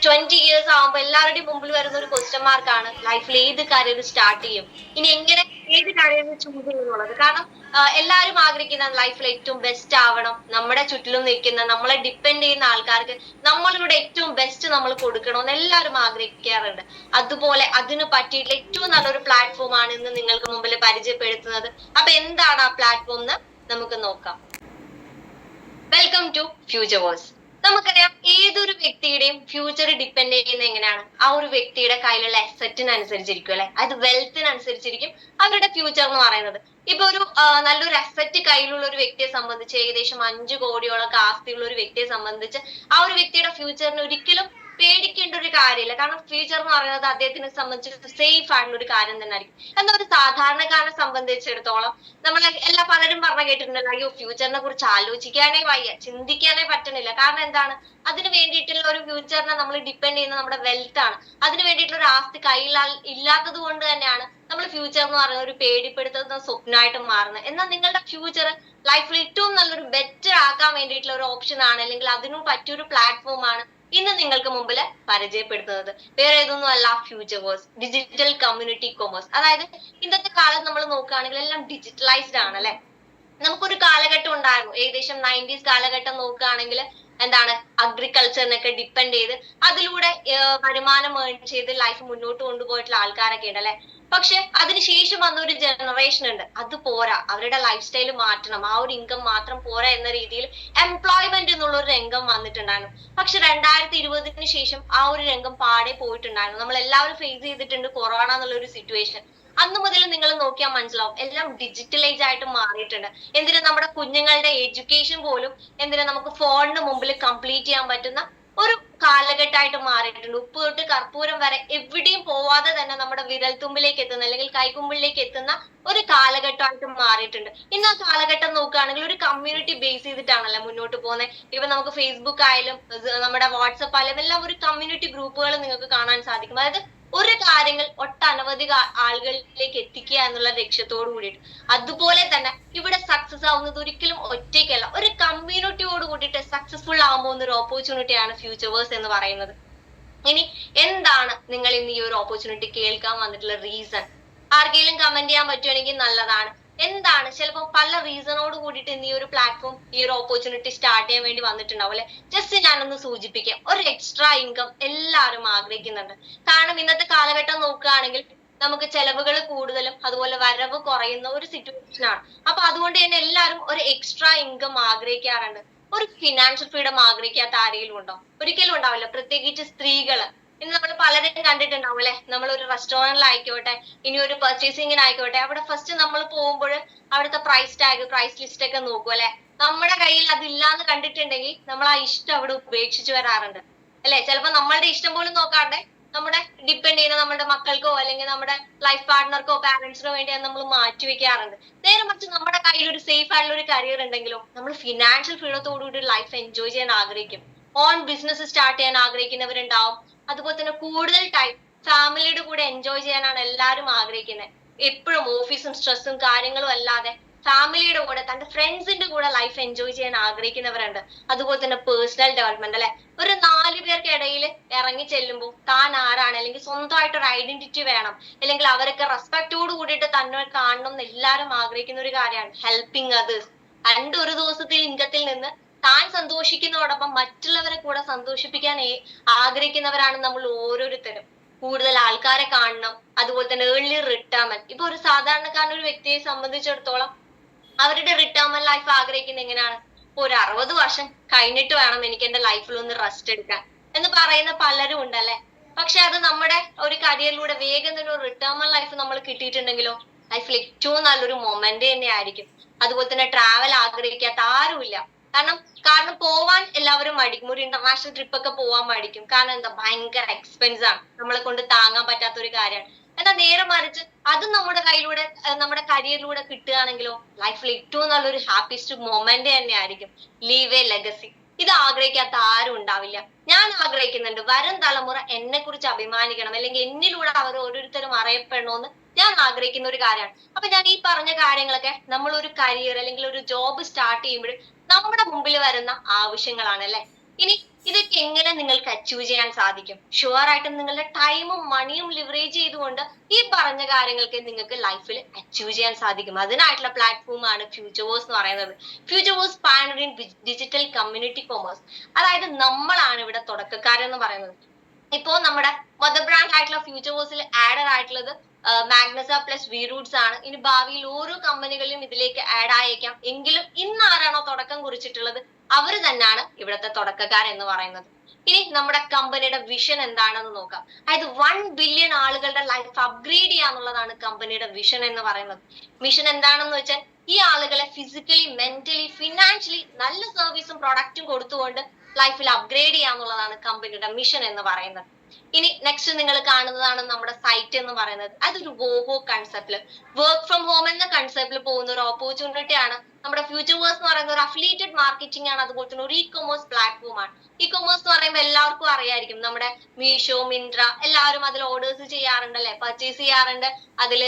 20 years ആവുമ്പോ എല്ലാവരുടെയും മുമ്പിൽ വരുന്ന ഒരു ക്വസ്റ്റ്യൻ മാർക്കാണ് ലൈഫിൽ ഏത് കരിയർ സ്റ്റാർട്ട് ചെയ്യും, ഇനി എങ്ങനെ ഏത് കരിയർ ചൂസ് ചെയ്യുന്നുള്ളത്. കാരണം എല്ലാവരും ആഗ്രഹിക്കുന്ന ലൈഫിൽ ഏറ്റവും ബെസ്റ്റ് ആവണം, നമ്മുടെ ചുറ്റിലും നിൽക്കുന്ന നമ്മളെ ഡിപ്പെൻഡ് ചെയ്യുന്ന ആൾക്കാർക്ക് നമ്മളിവിടെ ഏറ്റവും ബെസ്റ്റ് നമ്മൾ കൊടുക്കണമെന്ന് എല്ലാവരും ആഗ്രഹിക്കാറുണ്ട്. അതുപോലെ അതിന് പറ്റിയിട്ടുള്ള ഏറ്റവും നല്ലൊരു പ്ലാറ്റ്ഫോം ആണ് ഇന്ന് നിങ്ങൾക്ക് മുമ്പിൽ പരിചയപ്പെടുത്തുന്നത്. അപ്പൊ എന്താണ് ആ പ്ലാറ്റ്ഫോം എന്ന് നമുക്ക് നോക്കാം. Welcome to future verse. നമുക്കറിയാം ഏതൊരു വ്യക്തിയുടെയും ഫ്യൂച്ചർ ഡിപ്പെൻഡ് ചെയ്യുന്നത് എങ്ങനെയാണ്, ആ ഒരു വ്യക്തിയുടെ കയ്യിലുള്ള അസറ്റിനനുസരിച്ചിരിക്കും അല്ലെ, അത് വെൽത്തിനനുസരിച്ചിരിക്കും അവരുടെ ഫ്യൂച്ചർ എന്ന് പറയുന്നത്. ഇപ്പൊ ഒരു നല്ലൊരു അസറ്റ് കയ്യിലുള്ള ഒരു വ്യക്തിയെ സംബന്ധിച്ച്, ഏകദേശം 5 കോടിയോളം ആസ്തിയുള്ള ഒരു വ്യക്തിയെ സംബന്ധിച്ച് ആ ഒരു വ്യക്തിയുടെ ഫ്യൂച്ചറിന് ഒരിക്കലും പേടിക്കേണ്ട ഒരു കാര്യമില്ല. കാരണം ഫ്യൂച്ചർ എന്ന് പറയുന്നത് അദ്ദേഹത്തിനെ സംബന്ധിച്ച് സേഫ് ആയിട്ടുള്ള ഒരു കാര്യം തന്നെ ആയിരിക്കും. എന്നാൽ ഒരു സാധാരണക്കാരനെ സംബന്ധിച്ചിടത്തോളം നമ്മൾ പലരും പറഞ്ഞ കേട്ടിട്ടുണ്ടല്ലോ, അയ്യോ ഫ്യൂച്ചറിനെ കുറിച്ച് ആലോചിക്കാനേ വയ്യ, ചിന്തിക്കാനേ പറ്റണില്ല. കാരണം എന്താണ്, അതിന് വേണ്ടിയിട്ടുള്ള ഒരു ഫ്യൂച്ചറിനെ നമ്മൾ ഡിപ്പെൻഡ് ചെയ്യുന്ന നമ്മുടെ വെൽത്ത് ആണ്. അതിന് വേണ്ടിയിട്ടുള്ള ഒരു ആസ്തി കയ്യിൽ ഇല്ലാത്തത് കൊണ്ട് തന്നെയാണ് നമ്മൾ ഫ്യൂച്ചർ എന്ന് പറയുന്ന ഒരു പേടിപ്പെടുത്തുന്ന സ്വപ്നമായിട്ട് മാറുന്നത്. എന്നാൽ നിങ്ങളുടെ ഫ്യൂച്ചർ ലൈഫിൽ ഏറ്റവും നല്ലൊരു ബെറ്റർ ആക്കാൻ വേണ്ടിയിട്ടുള്ള ഒരു ഓപ്ഷൻ ആണ്, അല്ലെങ്കിൽ അതിനും പറ്റിയൊരു പ്ലാറ്റ്ഫോം ആണ് ഇന്ന് നിങ്ങൾക്ക് മുമ്പിൽ പരിചയപ്പെടുത്തുന്നത്. വേറെ ഏതൊന്നും അല്ല, future verse digital community commerce. അതായത് ഇന്നത്തെ കാലത്ത് നമ്മൾ നോക്കുകയാണെങ്കിൽ എല്ലാം ഡിജിറ്റലൈസ്ഡ് ആണ് അല്ലെ. നമുക്കൊരു കാലഘട്ടം ഉണ്ടായിരുന്നു, ഏകദേശം 90s കാലഘട്ടം നോക്കുകയാണെങ്കിൽ എന്താണ്, അഗ്രികൾച്ചറിനൊക്കെ ഡിപ്പെൻഡ് ചെയ്ത് അതിലൂടെ വരുമാനം ഏൺ ചെയ്ത് ലൈഫ് മുന്നോട്ട് കൊണ്ടുപോയിട്ടുള്ള ആൾക്കാരൊക്കെ ഉണ്ട് അല്ലെ. പക്ഷെ അതിനുശേഷം വന്ന ഒരു ജനറേഷൻ ഉണ്ട്, അത് പോരാ, അവരുടെ ലൈഫ് സ്റ്റൈൽ മാറ്റണം, ആ ഒരു ഇൻകം മാത്രം പോരാ എന്ന രീതിയിൽ എംപ്ലോയ്മെന്റ് എന്നുള്ള ഒരു രംഗം വന്നിട്ടുണ്ടായിരുന്നു. പക്ഷെ 2020 ശേഷം ആ ഒരു രംഗം പാടെ പോയിട്ടുണ്ടായിരുന്നു. നമ്മൾ എല്ലാവരും ഫേസ് ചെയ്തിട്ടുണ്ട് കൊറോണ എന്നുള്ള ഒരു സിറ്റുവേഷൻ. അന്ന് മുതൽ നിങ്ങൾ നോക്കിയാൽ മനസ്സിലാവും എല്ലാം ഡിജിറ്റലൈസ് ആയിട്ട് മാറിയിട്ടുണ്ട്. എന്തിനാ നമ്മുടെ കുഞ്ഞുങ്ങളുടെ എഡ്യൂക്കേഷൻ പോലും എന്തിനാ നമുക്ക് ഫോണിന് മുമ്പിൽ കംപ്ലീറ്റ് ചെയ്യാൻ പറ്റുന്ന ഒരു കാലഘട്ടമായിട്ട് മാറിയിട്ടുണ്ട്. ഉപ്പ് തൊട്ട് കർപ്പൂരം വരെ എവിടെയും പോവാതെ തന്നെ നമ്മുടെ വിരൽത്തുമ്പിലേക്ക് എത്തുന്ന, അല്ലെങ്കിൽ കൈക്കുമ്പിളിലേക്ക് എത്തുന്ന ഒരു കാലഘട്ടമായിട്ട് മാറിയിട്ടുണ്ട്. ഇന്ന് ആ കാലഘട്ടം നോക്കുകയാണെങ്കിൽ ഒരു കമ്മ്യൂണിറ്റി ബേസ് ചെയ്തിട്ടാണല്ലോ മുന്നോട്ട് പോകുന്നത്. ഇപ്പൊ നമുക്ക് ഫേസ്ബുക്ക് ആയാലും നമ്മുടെ വാട്സപ്പ് ആയാലും എല്ലാം ഒരു കമ്മ്യൂണിറ്റി ഗ്രൂപ്പുകൾ നിങ്ങൾക്ക് കാണാൻ സാധിക്കും. അതായത് ഒരു കാര്യങ്ങൾ ഒട്ടനവധി ആളുകളിലേക്ക് എത്തിക്കുക എന്നുള്ള ലക്ഷ്യത്തോട് കൂടിയിട്ട്. അതുപോലെ തന്നെ ഇവിടെ സക്സസ് ആവുന്നത് ഒരിക്കലും ഒറ്റയ്ക്കല്ല, ഒരു കമ്മ്യൂണിറ്റിയോട് കൂടിയിട്ട് സക്സസ്ഫുൾ ആകുമ്പോൾ ഒരു ഓപ്പർച്യൂണിറ്റിയാണ് ഫ്യൂച്ചർ വേഴ്സ് എന്ന് പറയുന്നത്. ഇനി എന്താണ് നിങ്ങൾ ഇന്ന് ഈ ഒരു ഓപ്പർച്യൂണിറ്റി കേൾക്കാൻ വന്നിട്ടുള്ള റീസൺ? ആർക്കെങ്കിലും കമന്റ് ചെയ്യാൻ പറ്റുവാണെങ്കിൽ നല്ലതാണ്. എന്താണ്, ചിലപ്പോൾ പല റീസണോട് കൂടിയിട്ട് ഇന്ന് ഈ ഒരു പ്ലാറ്റ്ഫോം, ഈ ഒരു ഓപ്പർച്യൂണിറ്റി സ്റ്റാർട്ട് ചെയ്യാൻ വേണ്ടി വന്നിട്ടുണ്ടാവും അല്ലെ. ജസ്റ്റ് ഞാനൊന്ന് സൂചിപ്പിക്കാം, ഒരു എക്സ്ട്രാ ഇൻകം എല്ലാവരും ആഗ്രഹിക്കുന്നുണ്ട്. കാരണം ഇന്നത്തെ കാലഘട്ടം നോക്കുകയാണെങ്കിൽ നമുക്ക് ചെലവുകൾ കൂടുതലും അതുപോലെ വരവ് കുറയുന്ന ഒരു സിറ്റുവേഷൻ ആണ്. അപ്പൊ അതുകൊണ്ട് തന്നെ എല്ലാവരും ഒരു എക്സ്ട്രാ ഇൻകം ആഗ്രഹിക്കാറുണ്ട്. ഒരു ഫിനാൻഷ്യൽ ഫ്രീഡം ആഗ്രഹിക്കാത്ത ആരെങ്കിലും ഉണ്ടോ? ഒരിക്കലും ഉണ്ടാവില്ല, പ്രത്യേകിച്ച് സ്ത്രീകള്. ഇന്ന് നമ്മൾ പലരും കണ്ടിട്ടുണ്ടാവും അല്ലെ, നമ്മൾ ഒരു റെസ്റ്റോറന്റിലായിക്കോട്ടെ, ഇനി ഒരു പർച്ചേസിങ്ങിനായിക്കോട്ടെ, അവിടെ ഫസ്റ്റ് നമ്മൾ പോകുമ്പോൾ അവിടുത്തെ പ്രൈസ് ടാഗ്, പ്രൈസ് ലിസ്റ്റ് ഒക്കെ നോക്കും അല്ലെ. നമ്മുടെ കയ്യിൽ അതില്ലാന്ന് കണ്ടിട്ടുണ്ടെങ്കിൽ നമ്മൾ ആ ഇഷ്ടം അവിടെ ഉപേക്ഷിച്ച് വരാറുണ്ട് അല്ലെ. ചിലപ്പോ നമ്മളുടെ ഇഷ്ടം പോലും നോക്കാണ്ട് നമ്മുടെ ഡിപ്പെൻഡ് ചെയ്യുന്ന നമ്മുടെ മക്കൾക്കോ അല്ലെങ്കിൽ നമ്മുടെ ലൈഫ് പാർട്ട്ണർക്കോ പാരന്റ്സിനോ വേണ്ടി നമ്മൾ മാറ്റി വെക്കാറുണ്ട്. നേരെ മറിച്ച് നമ്മുടെ കയ്യിൽ ഒരു സേഫ് ആയിട്ടുള്ള ഒരു കരിയർ ഉണ്ടെങ്കിലോ നമ്മൾ ഫിനാൻഷ്യൽ ഫ്രീഡത്തോടു കൂടി ലൈഫ് എൻജോയ് ചെയ്യാൻ ആഗ്രഹിക്കും. ഓൺ ബിസിനസ് സ്റ്റാർട്ട് ചെയ്യാൻ ആഗ്രഹിക്കുന്നവരുണ്ടാവും. അതുപോലെ തന്നെ കൂടുതൽ ടൈം ഫാമിലിയുടെ കൂടെ എൻജോയ് ചെയ്യാനാണ് എല്ലാവരും ആഗ്രഹിക്കുന്നത്. എപ്പോഴും ഓഫീസും സ്ട്രെസ്സും കാര്യങ്ങളും അല്ലാതെ ഫാമിലിയുടെ കൂടെ തന്റെ ഫ്രണ്ട്സിന്റെ കൂടെ ലൈഫ് എൻജോയ് ചെയ്യാൻ ആഗ്രഹിക്കുന്നവരുണ്ട്. അതുപോലെ തന്നെ പേഴ്സണൽ ഡെവലപ്മെന്റ് അല്ലെ. ഒരു 4 പേർക്കിടയിൽ ഇറങ്ങി ചെല്ലുമ്പോൾ താൻ ആരാണ്, അല്ലെങ്കിൽ സ്വന്തമായിട്ട് ഒരു ഐഡന്റിറ്റി വേണം, അല്ലെങ്കിൽ അവരൊക്കെ റെസ്പെക്റ്റോട് കൂടിയിട്ട് തന്നെ കാണണം എന്ന് എല്ലാവരും ആഗ്രഹിക്കുന്ന ഒരു കാര്യമാണ് ഹെൽപ്പിംഗ് അതേഴ്സ്. ഒരു ദിവസത്തെ ഇൻകത്തിൽ നിന്ന് താൻ സന്തോഷിക്കുന്നതോടൊപ്പം മറ്റുള്ളവരെ കൂടെ സന്തോഷിപ്പിക്കാൻ ആഗ്രഹിക്കുന്നവരാണ് നമ്മൾ ഓരോരുത്തരും. കൂടുതൽ ആൾക്കാരെ കാണണം, അതുപോലെ തന്നെ ഏർലി റിട്ടയർമെന്റ്. ഇപ്പൊ ഒരു സാധാരണക്കാരൻ ഒരു വ്യക്തിയെ സംബന്ധിച്ചിടത്തോളം അവരുടെ റിട്ടയർമെന്റ് ലൈഫ് ആഗ്രഹിക്കുന്നത് എങ്ങനെയാണ്, ഒരു 60 വർഷം കഴിഞ്ഞിട്ട് വേണം എനിക്ക് എന്റെ ലൈഫിൽ ഒന്ന് റെസ്റ്റ് എടുക്കാൻ എന്ന് പറയുന്ന പലരും ഉണ്ടല്ലേ. പക്ഷെ അത് നമ്മുടെ ഒരു കരിയറിലൂടെ വേഗം തന്നെ ഒരു റിട്ടയർമെന്റ് ലൈഫ് നമ്മൾ കിട്ടിയിട്ടുണ്ടെങ്കിലോ ലൈഫിൽ ഏറ്റവും നല്ലൊരു മൊമെന്റ് തന്നെ ആയിരിക്കും. അതുപോലെ തന്നെ ട്രാവൽ ആഗ്രഹിക്കാത്ത ആരുമില്ല. കാരണം പോവാൻ എല്ലാവരും മടിക്കും, ഒരു ഇന്റർനാഷണൽ ട്രിപ്പ് ഒക്കെ പോവാൻ മടിക്കും. കാരണം എന്താ, ഭയങ്കര എക്സ്പെൻസ് ആണ്, നമ്മളെ കൊണ്ട് താങ്ങാൻ പറ്റാത്ത ഒരു കാര്യമാണ്. എന്നാൽ നേരെ മറിച്ച് അത് നമ്മുടെ കയ്യിലൂടെ നമ്മുടെ കരിയറിലൂടെ കിട്ടുകയാണെങ്കിലോ ലൈഫിൽ ഏറ്റവും നല്ലൊരു ഹാപ്പിയസ്റ്റ് മൊമെന്റ് തന്നെ ആയിരിക്കും. Leave A legacy. ഇത് ആഗ്രഹിക്കാത്ത ആരും ഉണ്ടാവില്ല. ഞാൻ ആഗ്രഹിക്കുന്നുണ്ട് വരും തലമുറ എന്നെ കുറിച്ച് അഭിമാനിക്കണം, അല്ലെങ്കിൽ എന്നിലൂടെ അവർ ഓരോരുത്തരും അറിയപ്പെടണമെന്ന് ഞാൻ ആഗ്രഹിക്കുന്ന ഒരു കാര്യമാണ്. അപ്പൊ ഞാൻ ഈ പറഞ്ഞ കാര്യങ്ങളൊക്കെ നമ്മൾ ഒരു കരിയർ അല്ലെങ്കിൽ ഒരു ജോബ് സ്റ്റാർട്ട് ചെയ്യുമ്പോൾ നമ്മുടെ മുമ്പിൽ വരുന്ന ആവശ്യങ്ങളാണ് അല്ലെ. ഇനി ഇതൊക്കെ എങ്ങനെ നിങ്ങൾക്ക് അച്ചീവ് ചെയ്യാൻ സാധിക്കും? ഷുവർ ആയിട്ടും നിങ്ങളുടെ ടൈമും മണിയും ലിവറേജ് ചെയ്തുകൊണ്ട് ഈ പറഞ്ഞ കാര്യങ്ങൾക്ക് നിങ്ങൾക്ക് ലൈഫിൽ അച്ചീവ് ചെയ്യാൻ സാധിക്കും. അതിനായിട്ടുള്ള പ്ലാറ്റ്ഫോം ആണ് ഫ്യൂച്ചർവേഴ്സ് എന്ന് പറയുന്നത്. ഫ്യൂച്ചർവേഴ്സ് പാനറിൻ ഡിജിറ്റൽ കമ്മ്യൂണിറ്റി കൊമേഴ്സ്. അതായത് നമ്മളാണ് ഇവിടെ തുടക്കക്കാരെന്ന് പറയുന്നത്. ഇപ്പോ നമ്മുടെ മദർ ബ്രാൻഡ് ആയിട്ടുള്ള ഫ്യൂച്ചർവേഴ്സിൽ ആഡർ ആയിട്ടുള്ളത് മാഗ്നസ പ്ലസ് വി റൂട്ട്സ് ആണ്. ഇനി ഭാവിയിൽ ഓരോ കമ്പനികളിലും ഇതിലേക്ക് ആഡ് ആയേക്കാം. എങ്കിലും ഇന്ന് ആരാണോ തുടക്കം കുറിച്ചിട്ടുള്ളത് അവർ തന്നെയാണ് ഇവിടുത്തെ തുടക്കക്കാർ എന്ന് പറയുന്നത്. ഇനി നമ്മുടെ കമ്പനിയുടെ വിഷൻ എന്താണെന്ന് നോക്കാം. അതായത് 1 ബില്യൺ ആളുകളുടെ ലൈഫ് അപ്ഗ്രേഡ് ചെയ്യാന്നുള്ളതാണ് കമ്പനിയുടെ വിഷൻ എന്ന് പറയുന്നത്. മിഷൻ എന്താണെന്ന് വെച്ചാൽ ഈ ആളുകളെ ഫിസിക്കലി, മെന്റലി, ഫിനാൻഷ്യലി നല്ല സർവീസും പ്രൊഡക്റ്റും കൊടുത്തുകൊണ്ട് ലൈഫിൽ അപ്ഗ്രേഡ് ചെയ്യാന്നുള്ളതാണ് കമ്പനിയുടെ മിഷൻ എന്ന് പറയുന്നത്. ഇനി നെക്സ്റ്റ് നിങ്ങൾ കാണുന്നതാണ് നമ്മുടെ സൈറ്റ് എന്ന് പറയുന്നത്. അതൊരു വോഹോ കൺസെപ്റ്റില് വർക്ക് ഫ്രം ഹോം എന്ന കൺസെപ്റ്റിൽ പോകുന്ന ഒരു ഓപ്പർച്യൂണിറ്റി ആണ്. നമ്മുടെ ഫ്യൂച്ചർവേഴ്സ് എന്ന് പറയുന്ന ഒരു അഫിലിയേറ്റഡ് മാർക്കറ്റിംഗ് ആണ്. അതുപോലെ തന്നെ ഒരു ഇ കൊമേഴ്സ് പ്ലാറ്റ്ഫോം ആണ്. ഇ കൊമേഴ്സ് എന്ന് പറയുമ്പോൾ എല്ലാവർക്കും അറിയായിരിക്കും, നമ്മുടെ മീഷോ, മിൻട്ര എല്ലാവരും അതിൽ ഓർഡേഴ്സ് ചെയ്യാറുണ്ട് അല്ലെ, പർച്ചേസ് ചെയ്യാറുണ്ട്, അതിൽ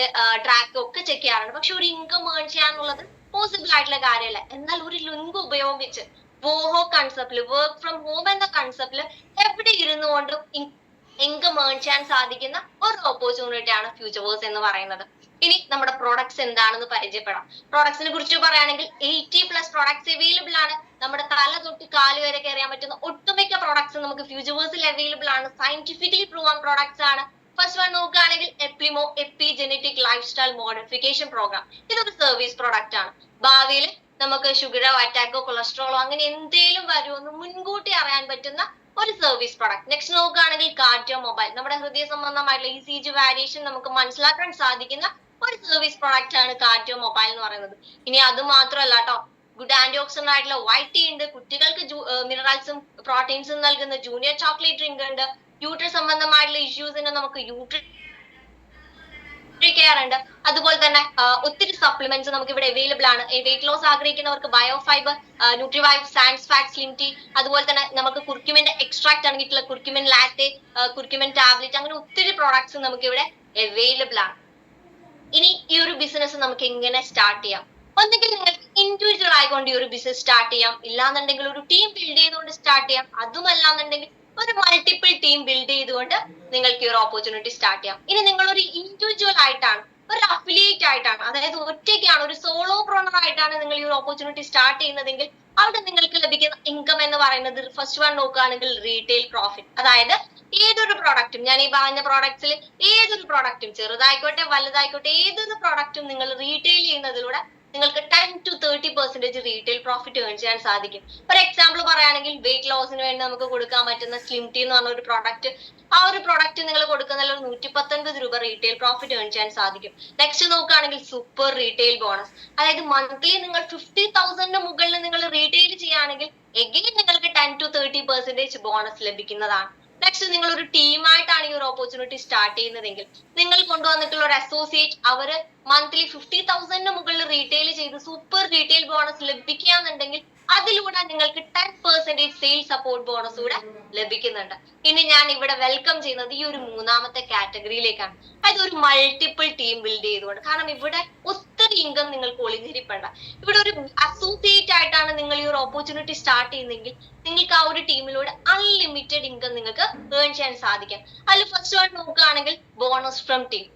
ട്രാക്ക് ഒക്കെ ചെക്ക് ചെയ്യാറുണ്ട്. പക്ഷെ ഒരു ഇൻകം ഏൺ ചെയ്യാനുള്ളത് പോസിബിൾ ആയിട്ടുള്ള കാര്യമല്ല. എന്നാൽ ഒരു ലിങ്ക് ഉപയോഗിച്ച് വോഹോ കൺസെപ്റ്റിൽ വർക്ക് ഫ്രം ഹോം എന്ന കൺസെപ്റ്റിൽ എവിടെ ഇരുന്നു കൊണ്ടും ഇൻകം ഏൺ ചെയ്യാൻ സാധിക്കുന്ന ഒരു ഓപ്പർച്യൂണിറ്റി ആണ് ഫ്യൂച്ചർവേഴ്സ് എന്ന് പറയുന്നത്. ഇനി നമ്മുടെ പ്രോഡക്ട്സ് എന്താണെന്ന് പരിചയപ്പെടാം. പ്രോഡക്ട്സിനെ കുറിച്ച് പറയുകയാണെങ്കിൽ 80+ പ്രോഡക്ട്സ് അവൈലബിൾ ആണ്. നമ്മുടെ തല തൊട്ട് കാല് വരെ കയറിയാൻ പറ്റുന്ന ഒട്ടുമിക്ക പ്രോഡക്ട്സ് നമുക്ക് ഫ്യൂച്ചർവേഴ്സിൽ അവൈലബിൾ ആണ്. സയന്റിഫിക്കലി പ്രൂവൺ പ്രോഡക്ട്സ് ആണ്. ഫസ്റ്റ് വൺ നോക്കുകയാണെങ്കിൽ എപ്ലിമോ എപ്പിജെനറ്റിക് ലൈഫ് സ്റ്റൈൽ മോഡിഫിക്കേഷൻ പ്രോഗ്രാം. ഇതൊരു സർവീസ് പ്രോഡക്റ്റ് ആണ്. ഭാവിയിൽ നമുക്ക് ഷുഗറോ അറ്റാക്കോ കൊളസ്ട്രോളോ അങ്ങനെ എന്തേലും വരുമെന്ന് മുൻകൂട്ടി അറിയാൻ പറ്റുന്ന ഒരു സർവീസ് പ്രൊഡക്റ്റ്. നെക്സ്റ്റ് നോക്കുകയാണെങ്കിൽ കാർഡിയോ മൊബൈൽ. നമ്മുടെ ഹൃദയ സംബന്ധമായിട്ടുള്ള ECG വാരിയേഷൻ നമുക്ക് മനസ്സിലാക്കാൻ സാധിക്കുന്ന ഒരു സർവീസ് പ്രൊഡക്റ്റ് ആണ് കാർഡിയോ മൊബൈൽ എന്ന് പറയുന്നത്. ഇനി അത് മാത്രമല്ല കേട്ടോ, ഗുഡ് ആന്റി ഓക്സിഡന്റ് ആയിട്ടുള്ള വൈറ്റ് ടീ ഉണ്ട്. കുട്ടികൾക്ക് മിനറൽസും പ്രോട്ടീൻസും നൽകുന്ന ജൂനിയർ ചോക്ലേറ്റ് ഡ്രിങ്ക് ഉണ്ട്. യൂട്രസ് സംബന്ധമായിട്ടുള്ള ഇഷ്യൂസിന് നമുക്ക് കെയർ ഉണ്ട്. അതുപോലെ തന്നെ ഒത്തിരി സപ്ലിമെന്റ്സ് നമുക്ക് ഇവിടെ അവൈലബിൾ ആണ്. വെയിറ്റ് ലോസ് ആഗ്രഹിക്കുന്നവർക്ക് ബയോഫൈബർ, ന്യൂട്രിവൈവ്, സാൻസ് ഫാറ്റ്, സ്ലിം ടീ, അതുപോലെ തന്നെ നമുക്ക് കുർക്യുമിന്റെ എക്സ്ട്രാക്ട് അടങ്ങിയിട്ടുള്ള കുർക്യുമിൻ ലാറ്റെ, കുർക്യുമിൻ ടാബ്ലറ്റ്, അങ്ങനെ ഒത്തിരി പ്രോഡക്ട്സ് നമുക്ക് ഇവിടെ അവൈലബിൾ ആണ്. ഇനി ഈ ഒരു ബിസിനസ് നമുക്ക് എങ്ങനെ സ്റ്റാർട്ട് ചെയ്യാം? ഒന്നെങ്കിൽ നിങ്ങൾക്ക് ഇൻഡിവിജ്വൽ ആയിക്കൊണ്ട് ഈ ഒരു ബിസിനസ് സ്റ്റാർട്ട് ചെയ്യാം, ഇല്ലാന്നുണ്ടെങ്കിൽ ഒരു ടീം ബിൽഡ് ചെയ്തുകൊണ്ട് സ്റ്റാർട്ട് ചെയ്യാം, അതുമല്ലാന്നുണ്ടെങ്കിൽ ഒരു മൾട്ടിപ്പിൾ ടീം ബിൽഡ് ചെയ്തുകൊണ്ട് നിങ്ങൾക്ക് ഈ ഒരു ഓപ്പർച്യൂണിറ്റി സ്റ്റാർട്ട് ചെയ്യാം. ഇനി നിങ്ങൾ ഒരു ഇൻഡിവിജ്വൽ ആയിട്ടാണ്, ഒരു അഫിലിയേറ്റ് ആയിട്ടാണ്, അതായത് ഒറ്റയ്ക്കാണ്, ഒരു സോളോ പ്രോണർ ആയിട്ടാണ് നിങ്ങൾ ഈ ഒരു ഓപ്പർച്യൂണിറ്റി സ്റ്റാർട്ട് ചെയ്യുന്നതെങ്കിൽ അവിടെ നിങ്ങൾക്ക് ലഭിക്കുന്ന ഇൻകം എന്ന് പറയുന്നത് ഫസ്റ്റ് വൺ നോക്കുകയാണെങ്കിൽ റീറ്റെയിൽ പ്രോഫിറ്റ്. അതായത് ഏതൊരു പ്രോഡക്റ്റും, ഞാൻ ഈ പറഞ്ഞ പ്രോഡക്ട്സിൽ ഏതൊരു പ്രോഡക്റ്റും, ചെറുതായിക്കോട്ടെ വലുതായിക്കോട്ടെ, ഏതൊരു പ്രോഡക്റ്റും നിങ്ങൾ റീറ്റെയിൽ ചെയ്യുന്നതിലൂടെ നിങ്ങൾക്ക് 10 to 30% റീറ്റെയിൽ പ്രോഫിറ്റ് ഏൺ ചെയ്യാൻ സാധിക്കും. ഒരു എക്സാമ്പിൾ പറയുകയാണെങ്കിൽ വെയിറ്റ് ലോസിന് വേണ്ടി നമുക്ക് കൊടുക്കാൻ പറ്റുന്ന സ്ലിം ടീ എന്ന് പറഞ്ഞ ഒരു പ്രോഡക്റ്റ്, ആ ഒരു പ്രോഡക്റ്റ് നിങ്ങൾ കൊടുക്കുന്നതിൽ ഒരു 119 രൂപ റീറ്റെയിൽ പ്രോഫിറ്റ് ഏൺ ചെയ്യാൻ സാധിക്കും. നെക്സ്റ്റ് നോക്കുകയാണെങ്കിൽ സൂപ്പർ റീറ്റെയിൽ ബോണസ്. അതായത് മന്ത്ലി നിങ്ങൾ 50,000 മുകളിൽ നിങ്ങൾ റീറ്റെയിൽ ചെയ്യുകയാണെങ്കിൽ എഗെയിൻ നിങ്ങൾക്ക് 10 to 30% ബോണസ് ലഭിക്കുന്നതാണ്. നെക്സ്റ്റ് നിങ്ങൾ ഒരു ടീമായിട്ടാണ് ഈ ഒരു ഓപ്പർച്യൂണിറ്റി സ്റ്റാർട്ട് ചെയ്യുന്നതെങ്കിൽ നിങ്ങൾ കൊണ്ടുവന്നിട്ടുള്ള ഒരു അസോസിയേറ്റ് അവര് മന്ത്ലി 50,000 മുകളിൽ റീറ്റെയിൽ ചെയ്ത് സൂപ്പർ റീറ്റെയിൽ ബോണസ് ലഭിക്കുകയാണെന്നുണ്ടെങ്കിൽ അതിലൂടെ നിങ്ങൾക്ക് 10% സെയിൽസ് സപ്പോർട്ട് ബോണസ് കൂടെ ലഭിക്കുന്നുണ്ട്. ഇനി ഞാൻ ഇവിടെ വെൽക്കം ചെയ്യുന്നത് ഈ ഒരു മൂന്നാമത്തെ കാറ്റഗറിയിലേക്കാണ്. അതായത് ഒരു മൾട്ടിപ്പിൾ ടീം ബിൽഡ് ചെയ്തുകൊണ്ട്. കാരണം ഇവിടെ ഒത്തിരി ഇൻകം നിങ്ങൾക്ക് ഒളിഞ്ഞിരിപ്പണ്ട. ഇവിടെ ഒരു അസോസിയേറ്റ് ആയിട്ടാണ് നിങ്ങൾ ഈ ഒരു ഓപ്പർച്യൂണിറ്റി സ്റ്റാർട്ട് ചെയ്യുന്നതെങ്കിൽ നിങ്ങൾക്ക് ആ ഒരു ടീമിലൂടെ അൺലിമിറ്റഡ് ഇൻകം നിങ്ങൾക്ക് ഏൺ ചെയ്യാൻ സാധിക്കും. അതിൽ ഫസ്റ്റ് വൺ നോക്കുകയാണെങ്കിൽ ബോണസ് ഫ്രം ടീം.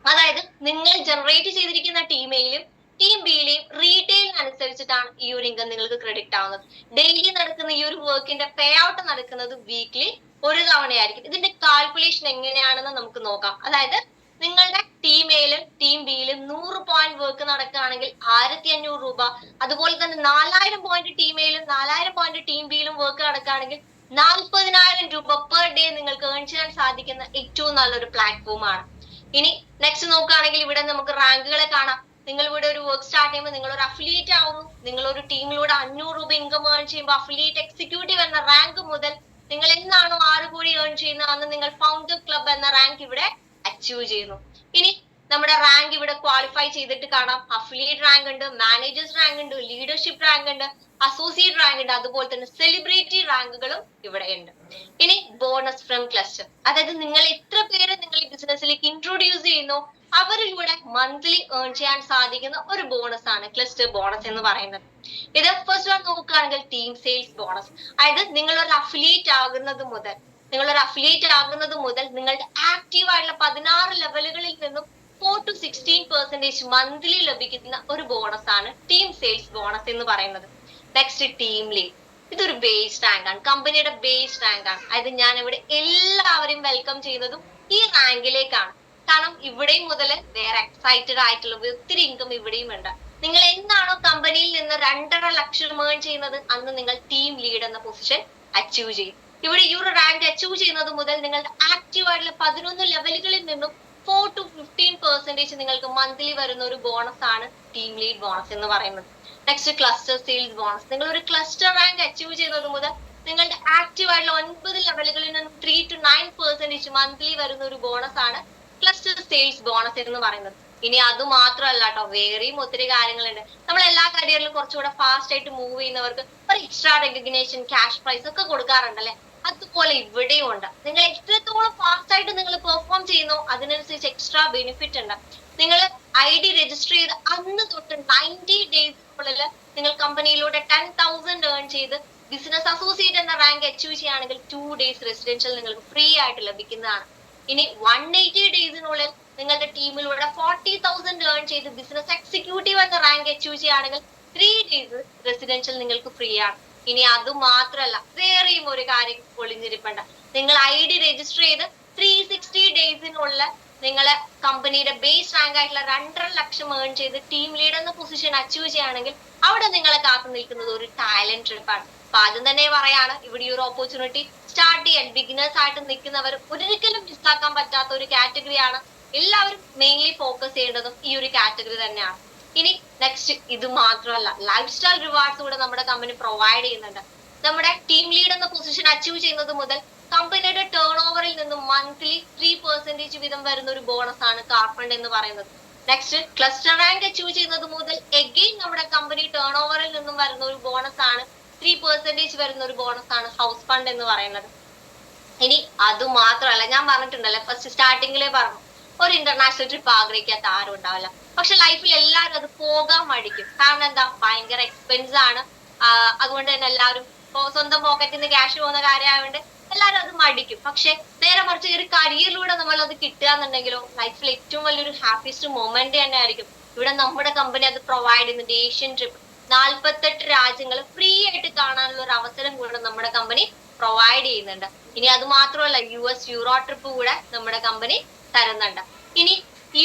അതായത് നിങ്ങൾ ജനറേറ്റ് ചെയ്തിരിക്കുന്ന ടീമിലെയും ടീം ബിയിലെയും റീറ്റെയിലിനനുസരിച്ചിട്ടാണ് ഈ ഒരു ഇൻകം നിങ്ങൾക്ക് ക്രെഡിറ്റ് ആവുന്നത്. ഡെയിലി നടക്കുന്ന ഈ ഒരു വർക്കിന്റെ പേ ഔട്ട് നടക്കുന്നത് വീക്ക്ലി ഒരു തവണയായിരിക്കും. ഇതിന്റെ കാൽക്കുലേഷൻ എങ്ങനെയാണെന്ന് നമുക്ക് നോക്കാം. അതായത് നിങ്ങളുടെ ടീം എയിലും ടീം ബിയിലും 100 പോയിന്റ് വർക്ക് നടക്കുകയാണെങ്കിൽ 1500 രൂപ. അതുപോലെ തന്നെ 4000 പോയിന്റ് ടീം എയിലും 4000 പോയിന്റ് ടീം ബിയിലും വർക്ക് നടക്കുകയാണെങ്കിൽ 40,000 രൂപ പെർ ഡേ നിങ്ങൾക്ക് ഏൺ ചെയ്യാൻ സാധിക്കുന്ന ഏറ്റവും നല്ലൊരു പ്ലാറ്റ്ഫോം ആണ്. ഇനി നെക്സ്റ്റ് നോക്കുകയാണെങ്കിൽ ഇവിടെ നമുക്ക് റാങ്കുകളെ കാണാം. നിങ്ങൾ ഇവിടെ ഒരു വർക്ക് സ്റ്റാർട്ട് ചെയ്യുമ്പോൾ നിങ്ങൾ ഒരു അഫിലിയേറ്റ് ആവുന്നു. നിങ്ങൾ ഒരു ടീമിലൂടെ 500 രൂപ ഇൻകം ഏൺ ചെയ്യുമ്പോൾ അഫിലിയേറ്റ് എക്സിക്യൂട്ടീവ് എന്ന റാങ്ക് മുതൽ നിങ്ങൾ എന്നാണോ 6 കോടി ഏൺ ചെയ്യുന്നത് അന്ന് നിങ്ങൾ ഫൗണ്ടർ ക്ലബ് എന്ന റാങ്ക് ഇവിടെ അച്ചീവ് ചെയ്യുന്നു. ഇനി നമ്മുടെ റാങ്ക് ഇവിടെ ക്വാളിഫൈ ചെയ്തിട്ട് കാണാം. അഫിലിയേറ്റ് റാങ്ക് ഉണ്ട്, മാനേജേഴ്സ് റാങ്ക് ഉണ്ട്, ലീഡർഷിപ്പ് റാങ്ക് ഉണ്ട്, അസോസിയേറ്റ് റാങ്ക് ഉണ്ട്, അതുപോലെ തന്നെ സെലിബ്രിറ്റി റാങ്കുകളും ഇവിടെ ഉണ്ട്. ഇനി ബോണസ് ഫ്രം ക്ലസ്റ്റർ. അതായത് നിങ്ങൾ എത്ര പേര് നിങ്ങൾ ഈ ബിസിനസ്സിലേക്ക് ഇൻട്രൊഡ്യൂസ് ചെയ്യുന്നു അവരിലൂടെ മന്ത്ലി ഏൺ ചെയ്യാൻ സാധിക്കുന്ന ഒരു ബോണസ് ആണ് ക്ലസ്റ്റർ ബോണസ് എന്ന് പറയുന്നത്. ഇത് ഫസ്റ്റ് വൺ നോക്കുകയാണെങ്കിൽ ടീം സെയിൽസ് ബോണസ്. അതായത് നിങ്ങൾ ഒരു അഫിലിയേറ്റ് ആകുന്നത് മുതൽ നിങ്ങളുടെ ആക്റ്റീവ് ആയിട്ടുള്ള 16 ലെവലുകളിൽ നിന്നും 4 to 16% മന്ത്ലി ലഭിക്കുന്ന ഒരു ബോണസ് ആണ് ടീം സെയിൽസ് ബോണസ് എന്ന് പറയുന്നത്. Next team lead. ഇതൊരു ബേസ് റാങ്ക് ആണ്, കമ്പനിയുടെ ബേസ് റാങ്ക് ആണ്. അതായത് ഞാൻ ഇവിടെ എല്ലാവരെയും വെൽക്കം ചെയ്യുന്നതും ഈ റാങ്കിലേക്കാണ്. കാരണം ഇവിടെയും മുതൽ വേറെ എക്സൈറ്റഡ് ആയിട്ടുള്ള ഒത്തിരി ഇൻകം ഇവിടെയും ഉണ്ട്. നിങ്ങൾ എന്നാണോ കമ്പനിയിൽ നിന്ന് 2.5 ലക്ഷം ഏൺ ചെയ്യുന്നത്, അന്ന് നിങ്ങൾ ടീം ലീഡ് എന്ന പൊസിഷൻ അച്ചീവ് ചെയ്യും. ഇവിടെ ഈ ഒരു റാങ്ക് അച്ചീവ് ചെയ്യുന്നത് മുതൽ നിങ്ങളുടെ ആക്റ്റീവ് ആയിട്ടുള്ള 11 ലെവലുകളിൽ നിന്നും 4 to 15% നിങ്ങൾക്ക് മന്ത്ലി വരുന്ന ഒരു ബോണസ് ആണ് ടീം ലീഡ് ബോണസ് എന്ന് പറയുന്നത്. Next cluster sales bonus. നിങ്ങൾ ഒരു ക്ലസ്റ്റർ റാങ്ക് അച്ചീവ് ചെയ്യുന്നത് മുതൽ നിങ്ങളുടെ ആക്റ്റീവ് ആയിട്ടുള്ള 9 ലെവലുകളിൽ നിന്നും 3 to 9% മന്ത്ലി വരുന്ന ഒരു ബോണസ് ആണ് ക്ലസ്റ്റർ സെയിൽസ് ബോണസ് എന്ന് പറയുന്നത്. ഇനി അത് മാത്രമല്ല കേട്ടോ, വേറെയും ഒത്തിരി കാര്യങ്ങളുണ്ട്. നമ്മൾ എല്ലാ കരിയറിലും കുറച്ചുകൂടെ ഫാസ്റ്റ് ആയിട്ട് മൂവ് ചെയ്യുന്നവർക്ക് ഒരു എക്സ്ട്രാ റെക്കഗ്നേഷൻ, ക്യാഷ് പ്രൈസ് ഒക്കെ കൊടുക്കാറുണ്ടല്ലേ. അതുപോലെ ഇവിടെയും ഉണ്ട്. നിങ്ങൾ എത്രത്തോളം ഫാസ്റ്റ് ആയിട്ട് നിങ്ങൾ പെർഫോം ചെയ്യുന്നു അതിനനുസരിച്ച് എക്സ്ട്രാ ബെനിഫിറ്റ് ഉണ്ട്. നിങ്ങൾ ID രജിസ്റ്റർ ചെയ്ത് അന്ന് തൊട്ട് 90 ഡേയ്സിനുള്ളിൽ നിങ്ങൾ കമ്പനിയിലൂടെ 10,000 ഏൺ ചെയ്ത് ബിസിനസ് അസോസിയേറ്റ് എന്ന റാങ്ക് അച്ചീവ് ചെയ്യുകയാണെങ്കിൽ 2 days റെസിഡൻഷ്യൽ നിങ്ങൾക്ക് ഫ്രീ ആയിട്ട് ലഭിക്കുന്നതാണ്. ഇനി 180 ഡേയ്സിനുള്ളിൽ നിങ്ങളുടെ ടീമിലൂടെ 40,000 ഏൺ ചെയ്ത് ബിസിനസ് എക്സിക്യൂട്ടീവ് എന്ന റാങ്ക് അച്ചീവ് ചെയ്യുകയാണെങ്കിൽ 3 days റെസിഡൻഷ്യൽ നിങ്ങൾക്ക് ഫ്രീ ആണ്. ഇനി അത് മാത്രമല്ല, വേറെയും ഒരു കാര്യം ഒളിഞ്ഞിരിപ്പുണ്ട്. നിങ്ങൾ ID രജിസ്റ്റർ ചെയ്ത് 360 ഡേയ്സിനുള്ള നിങ്ങളെ കമ്പനിയുടെ ബേസ് റാങ്ക് ആയിട്ടുള്ള 2.5 ലക്ഷം ഏൺ ചെയ്ത് ടീം ലീഡ് എന്ന പൊസിഷൻ അച്ചീവ് ചെയ്യുകയാണെങ്കിൽ അവിടെ നിങ്ങളെ കാത്തു നിൽക്കുന്നത് ഒരു ടാലന്റ് ട്രിപ്പാണ്. അപ്പൊ ആദ്യം തന്നെ പറയാണ്, ഇവിടെ ഈ ഒരു ഓപ്പർച്യൂണിറ്റി സ്റ്റാർട്ട് ചെയ്യാൻ ബിഗിനേഴ്സ് ആയിട്ട് നിൽക്കുന്നവർ ഒരിക്കലും മിസ്സാക്കാൻ പറ്റാത്ത ഒരു കാറ്റഗറിയാണ്. എല്ലാവരും മെയിൻലി ഫോക്കസ് ചെയ്യേണ്ടതും ഈ ഒരു കാറ്റഗറി തന്നെയാണ്. ഇനി നെക്സ്റ്റ് ഇത് മാത്രമല്ല, ലൈഫ് സ്റ്റൈൽ റിവാർഡ്സ് കൂടെ നമ്മുടെ കമ്പനി പ്രൊവൈഡ് ചെയ്യുന്നുണ്ട്. നമ്മുടെ ടീം ലീഡ് എന്ന പൊസിഷൻ അച്ചീവ് ചെയ്യുന്നത് മുതൽ കമ്പനിയുടെ ടേൺ ഓവറിൽ നിന്നും മന്ത്ലി 3% വീതം വരുന്ന ഒരു ബോണസ് ആണ് കാർ ഫണ്ട് എന്ന് പറയുന്നത്. നെക്സ്റ്റ് ക്ലസ്റ്റർ റാങ്ക് അച്ചീവ് ചെയ്യുന്നത് മുതൽ എഗെയിൻ നമ്മുടെ കമ്പനി ടേൺ ഓവറിൽ നിന്നും വരുന്ന ഒരു ബോണസ് ആണ് 3% വരുന്ന ഒരു ബോണസ് ആണ് ഹൗസ് ഫണ്ട് എന്ന് പറയുന്നത്. ഇനി അത് മാത്രമല്ല, ഞാൻ പറഞ്ഞിട്ടുണ്ടല്ലോ ഫസ്റ്റ് സ്റ്റാർട്ടിങ്ങിലേ പറഞ്ഞു, ഒരു ഇന്റർനാഷണൽ ട്രിപ്പ് ആഗ്രഹിക്കാത്ത ആരും ഉണ്ടാവില്ല. പക്ഷെ ലൈഫിൽ എല്ലാവരും അത് പോകാൻ മടിക്കും. കാരണം എന്താ, ഭയങ്കര എക്സ്പെൻസ് ആണ്. അതുകൊണ്ട് തന്നെ എല്ലാവരും സ്വന്തം പോക്കറ്റിൽ നിന്ന് ക്യാഷ് പോകുന്ന കാര്യമായതുകൊണ്ട് എല്ലാവരും അത് മടിക്കും. പക്ഷെ നേരെ മറിച്ച് ഒരു കരിയറിലൂടെ നമ്മൾ അത് കിട്ടുക എന്നുണ്ടെങ്കിലോ ലൈഫിൽ ഏറ്റവും വലിയൊരു ഹാപ്പിയസ്റ്റ് മൊമെന്റ് തന്നെ ആയിരിക്കും. ഇവിടെ നമ്മുടെ കമ്പനി അത് പ്രൊവൈഡ് ചെയ്യുന്നുണ്ട്. ഏഷ്യൻ ട്രിപ്പ് 48 രാജ്യങ്ങൾ ഫ്രീ ആയിട്ട് കാണാനുള്ള ഒരു അവസരം കൂടെ നമ്മുടെ കമ്പനി പ്രൊവൈഡ് ചെയ്യുന്നുണ്ട്. ഇനി അത് മാത്രമല്ല, US യൂറോ ട്രിപ്പ് കൂടെ നമ്മുടെ കമ്പനി തരുന്നുണ്ട്. ഇനി ഈ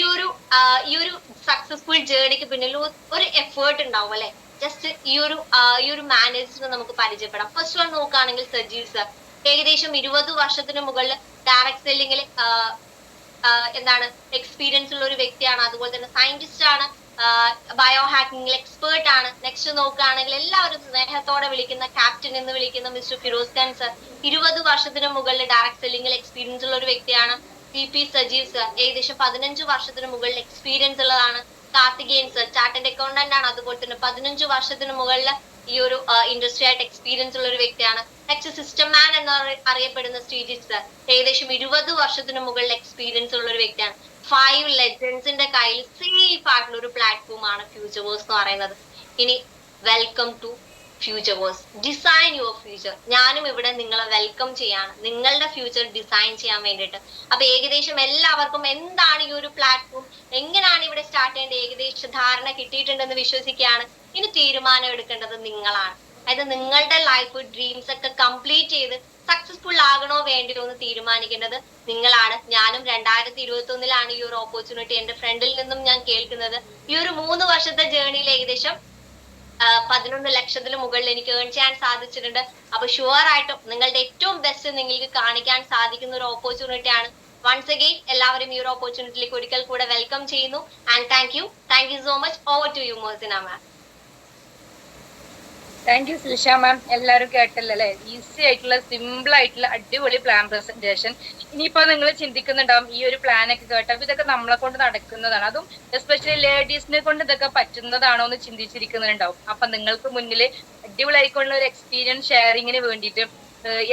ഒരു സക്സസ്ഫുൾ ജേർണിക്ക് പിന്നിൽ ഒരു എഫേർട്ട് ഉണ്ടാവും അല്ലെ. ജസ്റ്റ് ഈ ഒരു മാനേജറിനെ നമുക്ക് പരിചയപ്പെടാം. ഫസ്റ്റ് വൺ നോക്കുകയാണെങ്കിൽ സജീവ് സർ, ഏകദേശം 20 വർഷത്തിന് മുകളിൽ ഡയറക്ട് സെല്ലിങ്ങിൽ എന്താണ് എക്സ്പീരിയൻസ് ഉള്ള ഒരു വ്യക്തിയാണ്. അതുപോലെ തന്നെ സയന്റിസ്റ്റ് ആണ്, ബയോ ഹാക്കിംഗിൽ എക്സ്പേർട്ട് ആണ്. നെക്സ്റ്റ് നോക്കുകയാണെങ്കിൽ എല്ലാവരും സ്നേഹത്തോടെ വിളിക്കുന്ന ക്യാപ്റ്റൻ എന്ന് വിളിക്കുന്ന മിസ്റ്റർ ഫിറോസ് ഖാൻ സർ, 20 വർഷത്തിന് മുകളിൽ ഡയറക്ട് സെല്ലിങ്ങിൽ എക്സ്പീരിയൻസ് ഉള്ള ഒരു വ്യക്തിയാണ്. VP സജീവ് സർ, ഏകദേശം 15 വർഷത്തിന് മുകളിൽ എക്സ്പീരിയൻസ് ഉള്ളതാണ്. കാർത്തികേയൻ സർ, ചാർട്ടേഡ് അക്കൗണ്ടന്റ് ആണ്. അതുപോലെ തന്നെ 15 വർഷത്തിന് മുകളിൽ ഈ ഒരു ഇൻഡസ്ട്രി ആയിട്ട് എക്സ്പീരിയൻസ് ഉള്ള ഒരു വ്യക്തിയാണ്. നെക്സ്റ്റ് സിസ്റ്റം മാൻ എന്ന് അറിയപ്പെടുന്ന ശ്രീജിത്ത് സർ, ഏകദേശം 20 വർഷത്തിന് മുകളിൽ എക്സ്പീരിയൻസ് ഉള്ള ഒരു വ്യക്തിയാണ്. 5 ലെജൻസിന്റെ കയ്യിൽ സേഫ് ആയിട്ടുള്ള ഒരു പ്ലാറ്റ്ഫോം ആണ് ഫ്യൂച്ചർവേഴ്സ് എന്ന് പറയുന്നത്. ഇനി welcome to Futureverse, design your future. ഞാനും ഇവിടെ നിങ്ങളെ വെൽക്കം ചെയ്യാണ്, നിങ്ങളുടെ ഫ്യൂച്ചർ ഡിസൈൻ ചെയ്യാൻ വേണ്ടിയിട്ട്. അപ്പൊ ഏകദേശം എല്ലാവർക്കും എന്താണ് ഈ ഒരു പ്ലാറ്റ്ഫോം, എങ്ങനെയാണ് ഇവിടെ സ്റ്റാർട്ട് ചെയ്യേണ്ടത് ഏകദേശം ധാരണ കിട്ടിയിട്ടുണ്ടെന്ന് വിശ്വസിക്കുകയാണ്. ഇനി തീരുമാനം എടുക്കേണ്ടത് നിങ്ങളാണ്. അതായത് നിങ്ങളുടെ ലൈഫ് ഡ്രീംസ് ഒക്കെ കംപ്ലീറ്റ് ചെയ്ത് സക്സസ്ഫുൾ ആകണോ വേണ്ടിയോ എന്ന് തീരുമാനിക്കേണ്ടത് നിങ്ങളാണ്. ഞാനും 2021 ഈ ഒരു ഓപ്പർച്യൂണിറ്റി എന്റെ ഫ്രണ്ടിൽ നിന്നും ഞാൻ കേൾക്കുന്നത്. ഈ ഒരു 3 വർഷത്തെ ജേർണിയിൽ ഏകദേശം 11 ലക്ഷത്തിന് മുകളിൽ എനിക്ക് ഏൺ ചെയ്യാൻ സാധിച്ചിട്ടുണ്ട്. അപ്പൊ ഷുവർ ആയിട്ടും നിങ്ങളുടെ ഏറ്റവും ബെസ്റ്റ് നിങ്ങൾക്ക് കാണിക്കാൻ സാധിക്കുന്ന ഒരു ഓപ്പർച്യൂണിറ്റി ആണ്. വൺസ് അഗെയിൻ എല്ലാവരും ഈ ഒരു ഓപ്പർച്യൂണിറ്റിയിലേക്ക് ഒരിക്കൽ കൂടെ വെൽക്കം ചെയ്യുന്നു. And thank you so much. Over to you Mosina ma'am. Thank you Sreesha ma'am. എല്ലാവരും കേട്ടല്ലേ, ഈസി ആയിട്ടുള്ള സിമ്പിൾ ആയിട്ടുള്ള അടിപൊളി പ്ലാൻ പ്രസന്റേഷൻ. ഇനിയിപ്പോ നിങ്ങൾ ചിന്തിക്കുന്നുണ്ടാവും ഈ ഒരു പ്ലാൻ ഒക്കെ കേട്ടപ്പോൾ ഇതൊക്കെ നമ്മളെ കൊണ്ട് നടക്കുന്നതാണ്, അതും എസ്പെഷ്യലി ലേഡീസിനെ കൊണ്ട് ഇതൊക്കെ പറ്റുന്നതാണോ എന്ന് ചിന്തിച്ചിരിക്കുന്നുണ്ടാവും. അപ്പൊ നിങ്ങൾക്ക് മുന്നിൽ അടിപൊളിയായിക്കൊള്ള ഒരു എക്സ്പീരിയൻസ് ഷെയറിങ്ങിന് വേണ്ടിയിട്ട്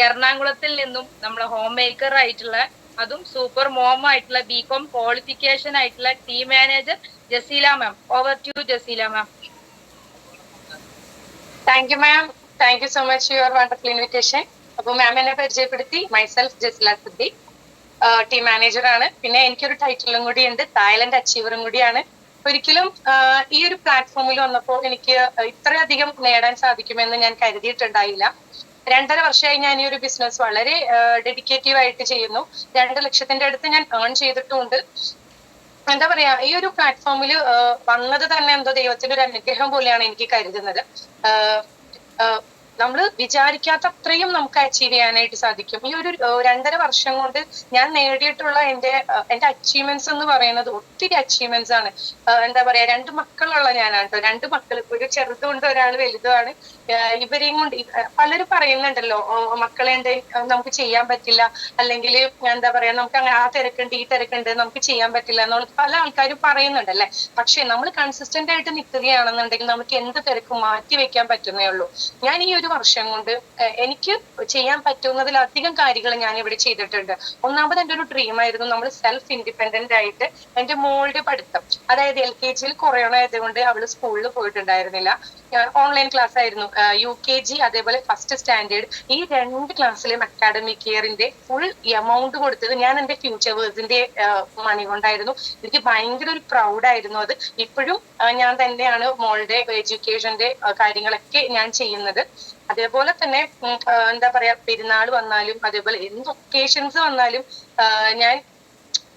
എറണാകുളത്തിൽ നിന്നും നമ്മളെ ഹോം മേക്കർ ആയിട്ടുള്ള അതും സൂപ്പർ മോം ആയിട്ടുള്ള ബികോം ക്വാളിഫിക്കേഷൻ ആയിട്ടുള്ള team manager Jaseela ma'am. Over to Jaseela ma'am. Thank you ma'am. Thank you so much your wonderful invitation. അപ്പൊ മാം എന്നെ പരിചയപ്പെടുത്തി. Myself Jasla Siddique, team manager ആണ്. പിന്നെ എനിക്കൊരു ടൈറ്റിലും കൂടി ഉണ്ട്, തായ്ലൻഡ് അച്ചീവറും കൂടിയാണ്. ഒരിക്കലും ഈ ഒരു പ്ലാറ്റ്ഫോമിൽ വന്നപ്പോൾ എനിക്ക് ഇത്രയധികം നേടാൻ സാധിക്കുമെന്ന് ഞാൻ കരുതിയിട്ടുണ്ടായില്ല. 2.5 വർഷമായി ഞാൻ ഈ ഒരു ബിസിനസ് വളരെ ഡെഡിക്കേറ്റീവ് ആയിട്ട് ചെയ്യുന്നു. 2 ലക്ഷത്തിന്റെ അടുത്ത് ഞാൻ ഏൺ ചെയ്തിട്ടുമുണ്ട്. എന്താ പറയാ, ഈ ഒരു പ്ലാറ്റ്ഫോമിൽ വന്നത് തന്നെ എന്തോ ദൈവത്തിന്റെ ഒരു അനുഗ്രഹം പോലെയാണ് എനിക്ക് കരുതുന്നത്. നമ്മൾ വിചാരിക്കാത്ത അത്രയും നമുക്ക് അച്ചീവ് ചെയ്യാനായിട്ട് സാധിക്കും. ഈ ഒരു 2.5 വർഷം കൊണ്ട് ഞാൻ നേടിയിട്ടുള്ള എന്റെ അച്ചീവ്മെന്റ്സ് എന്ന് പറയുന്നത് ഒത്തിരി അച്ചീവ്മെന്റ്സ് ആണ്. എന്താ പറയാ, 2 മക്കളുള്ള ഞാനാണ് കേട്ടോ. 2 മക്കൾ, ഒരു ചെറുതുകൊണ്ട് ഒരാൾ വലുതുമാണ്. ഇവരെയും കൊണ്ട് പലരും പറയുന്നുണ്ടല്ലോ, മക്കളെ നമുക്ക് ചെയ്യാൻ പറ്റില്ല, അല്ലെങ്കിൽ എന്താ പറയാ, നമുക്ക് അങ്ങനെ ആ തിരക്കുണ്ട് ഈ തിരക്കുണ്ട് നമുക്ക് ചെയ്യാൻ പറ്റില്ല എന്നുള്ളത് പല ആൾക്കാരും പറയുന്നുണ്ടല്ലേ. പക്ഷെ നമ്മൾ കൺസിസ്റ്റന്റ് ആയിട്ട് നിൽക്കുകയാണെന്നുണ്ടെങ്കിൽ നമുക്ക് എന്ത് തിരക്കും മാറ്റി വെക്കാൻ പറ്റുന്നേ ഉള്ളൂ. ഞാൻ ഈ ഒരു വർഷം കൊണ്ട് എനിക്ക് ചെയ്യാൻ പറ്റുന്നതിലധികം കാര്യങ്ങൾ ഞാൻ ഇവിടെ ചെയ്തിട്ടുണ്ട്. ഒന്നാമത് എൻ്റെ ഒരു ഡ്രീം ആയിരുന്നു നമ്മൾ സെൽഫ് ഇൻഡിപെൻഡന്റ് ആയിട്ട് എൻ്റെ മോളുടെ പഠിത്തം. അതായത് LKG കൊറോണ ആയതുകൊണ്ട് അവള് സ്കൂളിൽ പോയിട്ടുണ്ടായിരുന്നില്ല. ഓൺലൈൻ ക്ലാസ് ആയിരുന്നു. UKG അതേപോലെ ഫസ്റ്റ് സ്റ്റാൻഡേർഡ് ഈ 2 ക്ലാസ്സിലെയും അക്കാഡമിക് ഇയറിന്റെ ഫുൾ എമൗണ്ട് കൊടുത്തത് ഞാൻ എൻ്റെ ഫ്യൂച്ചർ വേഴ്സിന്റെ മണി കൊണ്ടായിരുന്നു. എനിക്ക് ഭയങ്കര ഒരു പ്രൗഡ് ആയിരുന്നു അത്. ഇപ്പോഴും ഞാൻ തന്നെയാണ് മോളുടെ എഡ്യൂക്കേഷന്റെ കാര്യങ്ങളൊക്കെ ഞാൻ ചെയ്യുന്നത്. അതേപോലെ തന്നെ എന്താ പറയാ, പെരുന്നാൾ വന്നാലും അതേപോലെ എന്ത് ഒക്കേഷൻസ് വന്നാലും ഞാൻ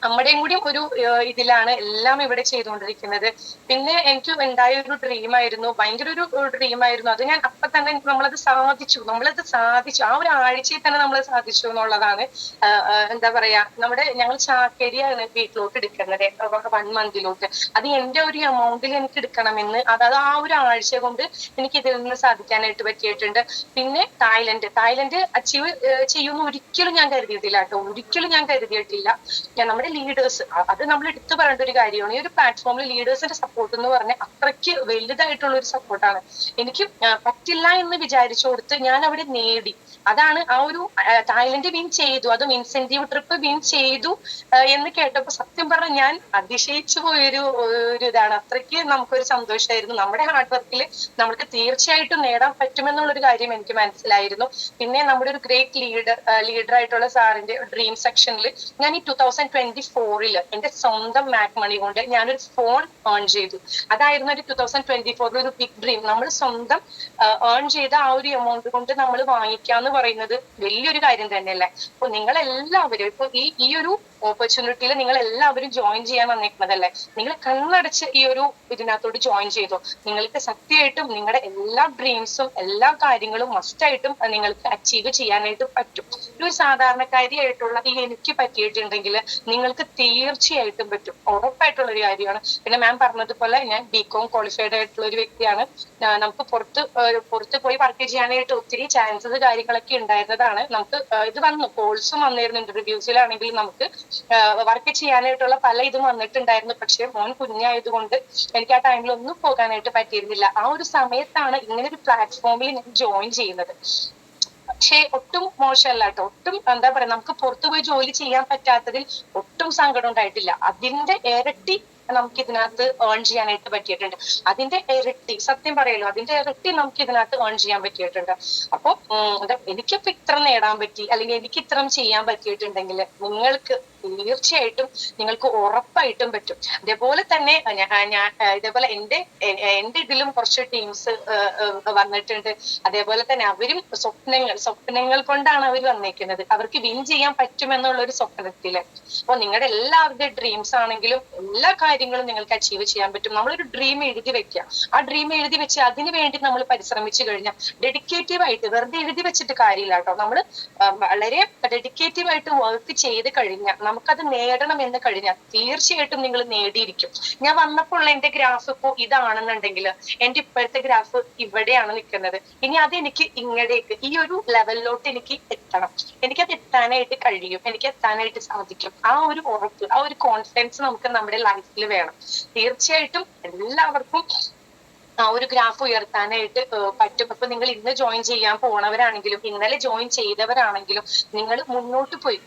നമ്മുടെയും കൂടി ഒരു ഇതിലാണ് എല്ലാം ഇവിടെ ചെയ്തുകൊണ്ടിരിക്കുന്നത്. പിന്നെ എനിക്ക് ഉണ്ടായ ഒരു ഡ്രീമായിരുന്നു, ഭയങ്കര ഒരു ഡ്രീമായിരുന്നു. അത് ഞാൻ അപ്പൊ തന്നെ നമ്മളത് സാധിച്ചു. ആ ഒരു ആഴ്ചയിൽ തന്നെ നമ്മൾ സാധിച്ചു എന്നുള്ളതാണ്. എന്താ പറയാ, ഞങ്ങൾ ചാക്കരിയാണ് വീട്ടിലോട്ട് എടുക്കുന്നത് 1 മന്തിലോട്ട്. അത് എന്റെ ഒരു എമൗണ്ടിൽ എനിക്ക് എടുക്കണമെന്ന് അത് ആ ഒരു ആഴ്ച കൊണ്ട് എനിക്ക് ഇതിൽ നിന്ന് സാധിക്കാനായിട്ട് പറ്റിയിട്ടുണ്ട്. പിന്നെ തായ്ലൻഡ് അച്ചീവ് ചെയ്യുമെന്ന് ഒരിക്കലും ഞാൻ കരുതിയിട്ടില്ല കേട്ടോ. ഒരിക്കലും ഞാൻ കരുതിയിട്ടില്ല. നമ്മുടെ ലീഡേഴ്സ്, അത് നമ്മൾ എടുത്തു പറയേണ്ട ഒരു കാര്യമാണ്. ഈ ഒരു പ്ലാറ്റ്ഫോമിൽ ലീഡേഴ്സിന്റെ സപ്പോർട്ട് എന്ന് പറഞ്ഞാൽ അത്രയ്ക്ക് വലുതായിട്ടുള്ള ഒരു സപ്പോർട്ടാണ്. എനിക്ക് പറ്റില്ല എന്ന് വിചാരിച്ചു കൊടുത്ത് ഞാൻ അവിടെ നേടി. അതാണ് ആ ഒരു തായ്ലൻഡ് വിൻ ചെയ്തു, അതും ഇൻസെന്റീവ് ട്രിപ്പ് വിൻ ചെയ്തു എന്ന് കേട്ടപ്പോൾ സത്യം പറഞ്ഞാൽ ഞാൻ അതിശയിച്ചു പോയൊരു ഇതാണ്. അത്രയ്ക്ക് നമുക്കൊരു സന്തോഷമായിരുന്നു. നമ്മുടെ ഹാർഡ് വർക്കിൽ നമുക്ക് തീർച്ചയായിട്ടും നേടാൻ പറ്റുമെന്നുള്ളൊരു കാര്യം എനിക്ക് മനസ്സിലായിരുന്നു. പിന്നെ നമ്മുടെ ഒരു ഗ്രേറ്റ് ലീഡർ ആയിട്ടുള്ള സാറിന്റെ ഡ്രീം സെക്ഷനിൽ ഞാൻ ഈ 2024 എന്റെ സ്വന്തം മാക് മണി കൊണ്ട് ഞാനൊരു ഫോൺ ഏൺ ചെയ്തു. അതായിരുന്നു ഒരു 2024 ഒരു ബിഗ് ഡ്രീം. നമ്മൾ സ്വന്തം ഏൺ ചെയ്ത ആ ഒരു എമൗണ്ട് കൊണ്ട് നമ്മൾ വാങ്ങിക്കാന്ന് പറയുന്നത് വലിയൊരു കാര്യം തന്നെയല്ലേ. അപ്പൊ നിങ്ങളെല്ലാവരും ഇപ്പൊ ഈ ഒരു ഓപ്പർച്യൂണിറ്റിയിൽ നിങ്ങൾ എല്ലാവരും ജോയിൻ ചെയ്യാൻ വന്നിരിക്കുന്നതല്ലേ. നിങ്ങൾ കണ്ണടച്ച് ഈ ഒരു ഇതിനകത്തോട്ട് ജോയിൻ ചെയ്തു. നിങ്ങൾക്ക് സത്യമായിട്ടും നിങ്ങളുടെ എല്ലാ ഡ്രീംസും എല്ലാ കാര്യങ്ങളും മസ്റ്റായിട്ടും നിങ്ങൾക്ക് അച്ചീവ് ചെയ്യാനായിട്ട് പറ്റും. ഒരു സാധാരണക്കാരിയായിട്ടുള്ള എനിക്ക് പറ്റിയിട്ടുണ്ടെങ്കിൽ നിങ്ങൾക്ക് തീർച്ചയായിട്ടും പറ്റും, ഉറപ്പായിട്ടുള്ള ഒരു കാര്യമാണ്. പിന്നെ മാം പറഞ്ഞതുപോലെ ഞാൻ BCom ക്വാളിഫൈഡ് ആയിട്ടുള്ള ഒരു വ്യക്തിയാണ്. നമുക്ക് പുറത്ത് പോയി വർക്ക് ചെയ്യാനായിട്ട് ഒത്തിരി ചാൻസസ് കാര്യങ്ങളൊക്കെ ഉണ്ടായിരുന്നതാണ്. നമുക്ക് ഇത് വന്നു, കോഴ്സും വന്നിരുന്നു, ഇന്റർവ്യൂസിലാണെങ്കിൽ നമുക്ക് വർക്ക് ചെയ്യാനായിട്ടുള്ള പല ഇതും വന്നിട്ടുണ്ടായിരുന്നു. പക്ഷെ മോൻ കുഞ്ഞായതുകൊണ്ട് എനിക്ക് ആ ടൈമിൽ ഒന്നും പോകാനായിട്ട് പറ്റിയിരുന്നില്ല. ആ ഒരു സമയത്താണ് ഇങ്ങനെ ഒരു പ്ലാറ്റ്ഫോമിൽ ഞാൻ ജോയിൻ ചെയ്യുന്നത്. പക്ഷെ ഒട്ടും മോശമല്ല കേട്ടോ. ഒട്ടും എന്താ പറയാ, നമുക്ക് പുറത്തുപോയി ജോലി ചെയ്യാൻ പറ്റാത്തതിൽ ഒട്ടും സങ്കടം ഉണ്ടായിട്ടില്ല. അതിന്റെ ഇരട്ടി നമുക്ക് ഇതിനകത്ത് ഏൺ ചെയ്യാനായിട്ട് പറ്റിയിട്ടുണ്ട്. അതിന്റെ ഇരട്ടി, സത്യം പറയല്ലോ, അതിന്റെ ഇരട്ടി നമുക്ക് ഇതിനകത്ത് ഏൺ ചെയ്യാൻ പറ്റിയിട്ടുണ്ട്. അപ്പൊ എനിക്കിപ്പോ ഇത്ര നേടാൻ പറ്റി, അല്ലെങ്കിൽ എനിക്ക് ഇത്ര ചെയ്യാൻ പറ്റിയിട്ടുണ്ടെങ്കിൽ നിങ്ങൾക്ക് തീർച്ചയായിട്ടും നിങ്ങൾക്ക് ഉറപ്പായിട്ടും പറ്റും. അതേപോലെ തന്നെ ഞാൻ ഇതേപോലെ എന്റെ ഇതിലും കുറച്ച് ടീംസ് വന്നിട്ടുണ്ട്. അതേപോലെ തന്നെ അവരും സ്വപ്നങ്ങൾ കൊണ്ടാണ് അവർ വന്നേക്കുന്നത്. അവർക്ക് വിൻ ചെയ്യാൻ പറ്റുമെന്നുള്ള ഒരു സ്വപ്നത്തില്. അപ്പൊ നിങ്ങളുടെ എല്ലാവരുടെ ഡ്രീംസ് ആണെങ്കിലും എല്ലാ കാര്യങ്ങളും നിങ്ങൾക്ക് അച്ചീവ് ചെയ്യാൻ പറ്റും. നമ്മളൊരു ഡ്രീം എഴുതി വെക്കുക. ആ ഡ്രീം എഴുതി വെച്ച് അതിനു വേണ്ടി നമ്മൾ പരിശ്രമിച്ചു കഴിഞ്ഞാൽ, ഡെഡിക്കേറ്റീവ് ആയിട്ട്, വെറുതെ എഴുതി വെച്ചിട്ട് കാര്യമില്ല കേട്ടോ. നമ്മൾ വളരെ ഡെഡിക്കേറ്റീവ് ആയിട്ട് വർക്ക് ചെയ്ത് കഴിഞ്ഞാൽ, നമുക്കത് നേടണം എന്ന് കഴിഞ്ഞാൽ തീർച്ചയായിട്ടും നിങ്ങൾ നേടിയിരിക്കും. ഞാൻ വന്നപ്പോൾ എന്റെ ഗ്രാഫ് ഇപ്പോൾ ഇതാണെന്നുണ്ടെങ്കിൽ എന്റെ ഇപ്പോഴത്തെ ഗ്രാഫ് ഇവിടെയാണ് നിൽക്കുന്നത്. ഇനി അതെനിക്ക് ഇങ്ങടേക്ക് ഈ ഒരു ലെവലിലോട്ട് എനിക്ക് എത്തണം. എനിക്കത് എത്താനായിട്ട് കഴിയും, എനിക്ക് എത്താനായിട്ട് സാധിക്കും. ആ ഒരു ഉറപ്പ്, ആ ഒരു കോൺഫിഡൻസ് നമുക്ക് നമ്മുടെ ലൈഫിൽ വേണം. തീർച്ചയായിട്ടും എല്ലാവർക്കും ആ ഒരു ഗ്രാഫ് ഉയർത്താനായിട്ട് പറ്റും. അപ്പൊ നിങ്ങൾ ഇന്ന് ജോയിൻ ചെയ്യാൻ പോണവരാണെങ്കിലും ഇന്നലെ ജോയിൻ ചെയ്തവരാണെങ്കിലും നിങ്ങൾ മുന്നോട്ട് പോയി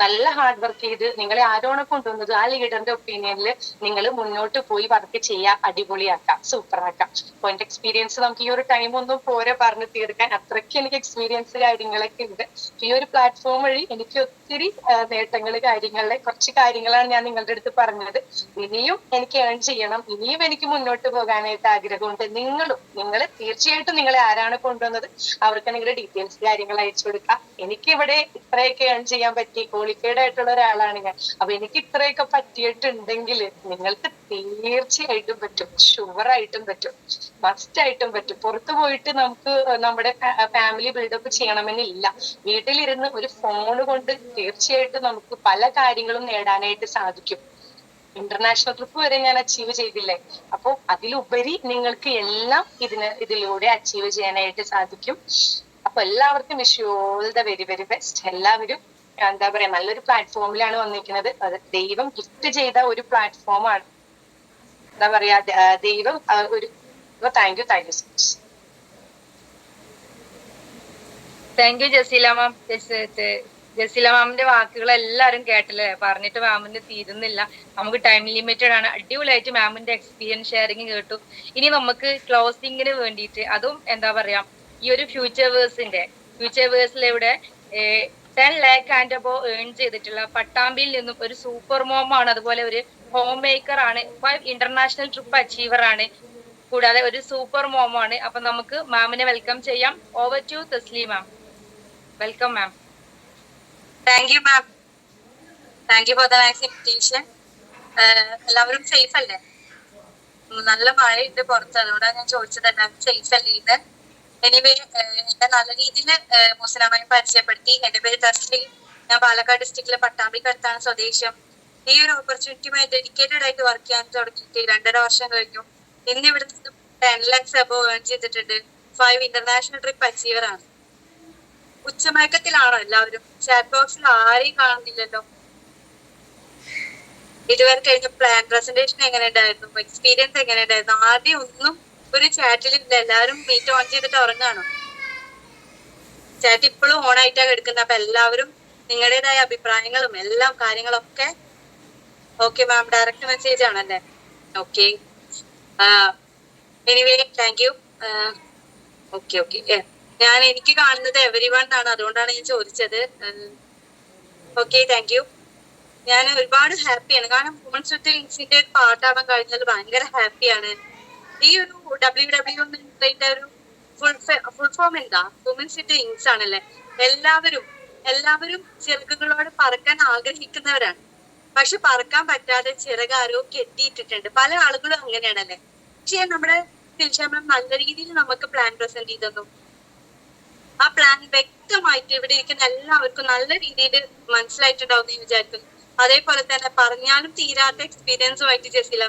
നല്ല ഹാർഡ് വർക്ക് ചെയ്ത് നിങ്ങളെ ആരോണ കൊണ്ടുവന്നത് ആ ലീഡറിന്റെ ഒപ്പീനിയനിൽ നിങ്ങൾ മുന്നോട്ട് പോയി വർക്ക് ചെയ്യുക, അടിപൊളിയാക്കാം, സൂപ്പർ ആക്കാം. അപ്പൊ എന്റെ എക്സ്പീരിയൻസ് നമുക്ക് ഈ ഒരു ടൈം ഒന്നും പോരെ പറഞ്ഞു തീർക്കാൻ, അത്രയ്ക്ക് എനിക്ക് എക്സ്പീരിയൻസ് കാര്യങ്ങളൊക്കെ ഉണ്ട്. ഈ ഒരു പ്ലാറ്റ്ഫോം വഴി എനിക്ക് ഒത്തിരി നേട്ടങ്ങൾ കാര്യങ്ങളിലെ കുറച്ച് കാര്യങ്ങളാണ് ഞാൻ നിങ്ങളുടെ അടുത്ത് പറഞ്ഞത്. ഇനിയും എനിക്ക് ഏൺ ചെയ്യണം, ഇനിയും എനിക്ക് മുന്നോട്ട് പോകാനായിട്ട് ആഗ്രഹമുണ്ട്. നിങ്ങൾ തീർച്ചയായിട്ടും നിങ്ങളെ ആരാണ് കൊണ്ടുവന്നത് അവർക്ക് നിങ്ങളുടെ ഡീറ്റെയിൽസ് കാര്യങ്ങൾ അയച്ചു കൊടുക്കാം. എനിക്ക് ഇവിടെ ഇത്രയൊക്കെ ഏൺ ചെയ്യാൻ പറ്റി, ക്വാളിഫൈഡ് ആയിട്ടുള്ള ഒരാളാണ് ഞാൻ. അപ്പൊ എനിക്ക് ഇത്രയൊക്കെ പറ്റിയിട്ടുണ്ടെങ്കിൽ നിങ്ങൾക്ക് തീർച്ചയായിട്ടും പറ്റും, ഷുവറായിട്ടും പറ്റും, മസ്റ്റ് ആയിട്ടും പറ്റും. പുറത്തു പോയിട്ട് നമുക്ക് നമ്മുടെ ഫാമിലി ബിൽഡപ്പ് ചെയ്യണമെന്നില്ല. വീട്ടിലിരുന്ന് ഒരു ഫോൺ കൊണ്ട് തീർച്ചയായിട്ടും നമുക്ക് പല കാര്യങ്ങളും നേടാനായിട്ട് സാധിക്കും. ഇന്റർനാഷണൽ ട്രിപ്പ് വരെ ഞാൻ അച്ചീവ് ചെയ്തില്ലേ. അപ്പൊ അതിലുപരി നിങ്ങൾക്ക് എല്ലാം ഇതിലൂടെ അച്ചീവ് ചെയ്യാനായിട്ട് സാധിക്കും. അപ്പൊ എല്ലാവർക്കും wish you all the very very best. എല്ലാവരും എന്താ പറയാ നല്ലൊരു പ്ലാറ്റ്ഫോമിലാണ് വന്നിരിക്കുന്നത്. അത് ദൈവം ഗിഫ്റ്റ് ചെയ്ത ഒരു പ്ലാറ്റ്ഫോമാണ്. എന്താ പറയാ ദൈവം ഒരു thank you so much. Thank you Jaseela ma'am. Jaseela മാമിന്റെ വാക്കുകൾ എല്ലാവരും കേട്ടില്ലേ, പറഞ്ഞിട്ട് മാമിന് തീരുന്നില്ല. നമുക്ക് ടൈം ലിമിറ്റഡ് ആണ്. അടിപൊളിയായിട്ട് മാമിന്റെ എക്സ്പീരിയൻസ് ഷെയറിങ് കേട്ടു. ഇനി നമുക്ക് ക്ലോസിങ്ങിന് വേണ്ടിയിട്ട് അതും എന്താ പറയാ ഈ ഒരു ഫ്യൂച്ചർവേഴ്സിലൂടെ 10 lakh ആൻഡ് അബോ ഏൺ ചെയ്തിട്ടുള്ള പട്ടാമ്പിയിൽ നിന്നും ഒരു സൂപ്പർ മോം ആണ്, അതുപോലെ ഒരു ഹോം മേക്കർ ആണ്, 5 ഇന്റർനാഷണൽ ട്രിപ്പ് അച്ചീവർ ആണ്, കൂടാതെ ഒരു സൂപ്പർ മോം ആണ്. അപ്പൊ നമുക്ക് മാമിനെ വെൽക്കം ചെയ്യാം. Over to Thasleem ma'am. Welcome ma'am. Thank you ma'am. Thank you for the nice invitation. എല്ലാവരും സേഫ് അല്ലേ? നല്ല മഴയുണ്ട് പുറത്ത്, അതുകൊണ്ടാണ് ഞാൻ ചോദിച്ചത് എല്ലാവരും സേഫ് അല്ലേ ഇത്. എനിവേ എന്നെ നല്ല രീതിയിൽ മുസ്ലിമായി പരിചയപ്പെടുത്തി. എന്റെ പേര് തസ്ലീം. ഞാൻ പാലക്കാട് ഡിസ്ട്രിക്റ്റിലെ പട്ടാമ്പിക്കടുത്താണ് സ്വദേശം. ഈ ഒരു ഓപ്പർച്യൂണിറ്റിയുമായി ഡെഡിക്കേറ്റഡ് ആയിട്ട് വർക്ക് ചെയ്യാൻ തുടങ്ങിയിട്ട് 2.5 വർഷം കഴിഞ്ഞു. ഇന്ന് ഇവിടെ നിന്ന് 10 lakhs അബോ ഏൺ ചെയ്തിട്ടുണ്ട്. 5 ഇന്റർനാഷണൽ ട്രിപ്പ് അച്ചീവർ ആണ്. ഉച്ചമയക്കത്തിലാണോ എല്ലാവരും? ചാറ്റ് ബോക്സിൽ ആരെയും കാണുന്നില്ലല്ലോ. ഇതുവരെ കഴിഞ്ഞ പ്ലാൻ പ്രസന്റേഷൻ എങ്ങനെ ഉണ്ടായിരുന്നു? എക്സ്പീരിയൻസ് എങ്ങനെ ഉണ്ടായിരുന്നു? ആദ്യം ഒന്നും ഒരു ചാറ്റിലില്ല, എല്ലാവരും മീറ്റ് ഓൺ ചെയ്തിട്ട് ഉറങ്ങാണോ? ചാറ്റ് ഇപ്പോഴും ഓൺ ആയിട്ടാണ് എടുക്കുന്നത്. അപ്പൊ എല്ലാവരും നിങ്ങളുടേതായ അഭിപ്രായങ്ങളും എല്ലാം കാര്യങ്ങളൊക്കെ ഓക്കെ മാം. ഡയറക്റ്റ് മെസ്സേജ് ആണല്ലേ? Okay. Anyway thank you. Okay. എനിക്ക് കാണുന്നത് എവരിവൺ ആണ്, അതുകൊണ്ടാണ് ഞാൻ ചോദിച്ചത്. Okay, thank you. ഞാൻ ഒരുപാട് ഹാപ്പിയാണ്, കാരണം വുമൻസ് വിത്ത് വിങ്സിന്റെ പാർട്ടാവാൻ കഴിഞ്ഞാൽ ഭയങ്കര ഹാപ്പിയാണ്. ഈ ഒരു WW ഒരു ഫുൾ ഫോം എന്താ? വുമൻസ് വിത്ത് വിങ്സ് ആണല്ലേ. എല്ലാവരും ചിറകുകളോട് പറക്കാൻ ആഗ്രഹിക്കുന്നവരാണ്, പക്ഷെ പറക്കാൻ പറ്റാതെ ചിറകാരോ കെട്ടിയിട്ടിട്ടുണ്ട്. പല ആളുകളും അങ്ങനെയാണല്ലേ. പക്ഷെ നമ്മുടെ തിരിച്ചമ്പലം നല്ല രീതിയിൽ നമുക്ക് പ്ലാൻ പ്രസന്റ് ചെയ്തു. ആ പ്ലാൻ വ്യക്തമായിട്ട് ഇവിടെ ഇരിക്കുന്ന എല്ലാവർക്കും നല്ല രീതിയിൽ മനസ്സിലായിട്ടുണ്ടാവും എന്ന് വിചാരിക്കുന്നു. അതേപോലെ തന്നെ പറഞ്ഞാലും തീരാത്ത എക്സ്പീരിയൻസുമായിട്ട് ജസീല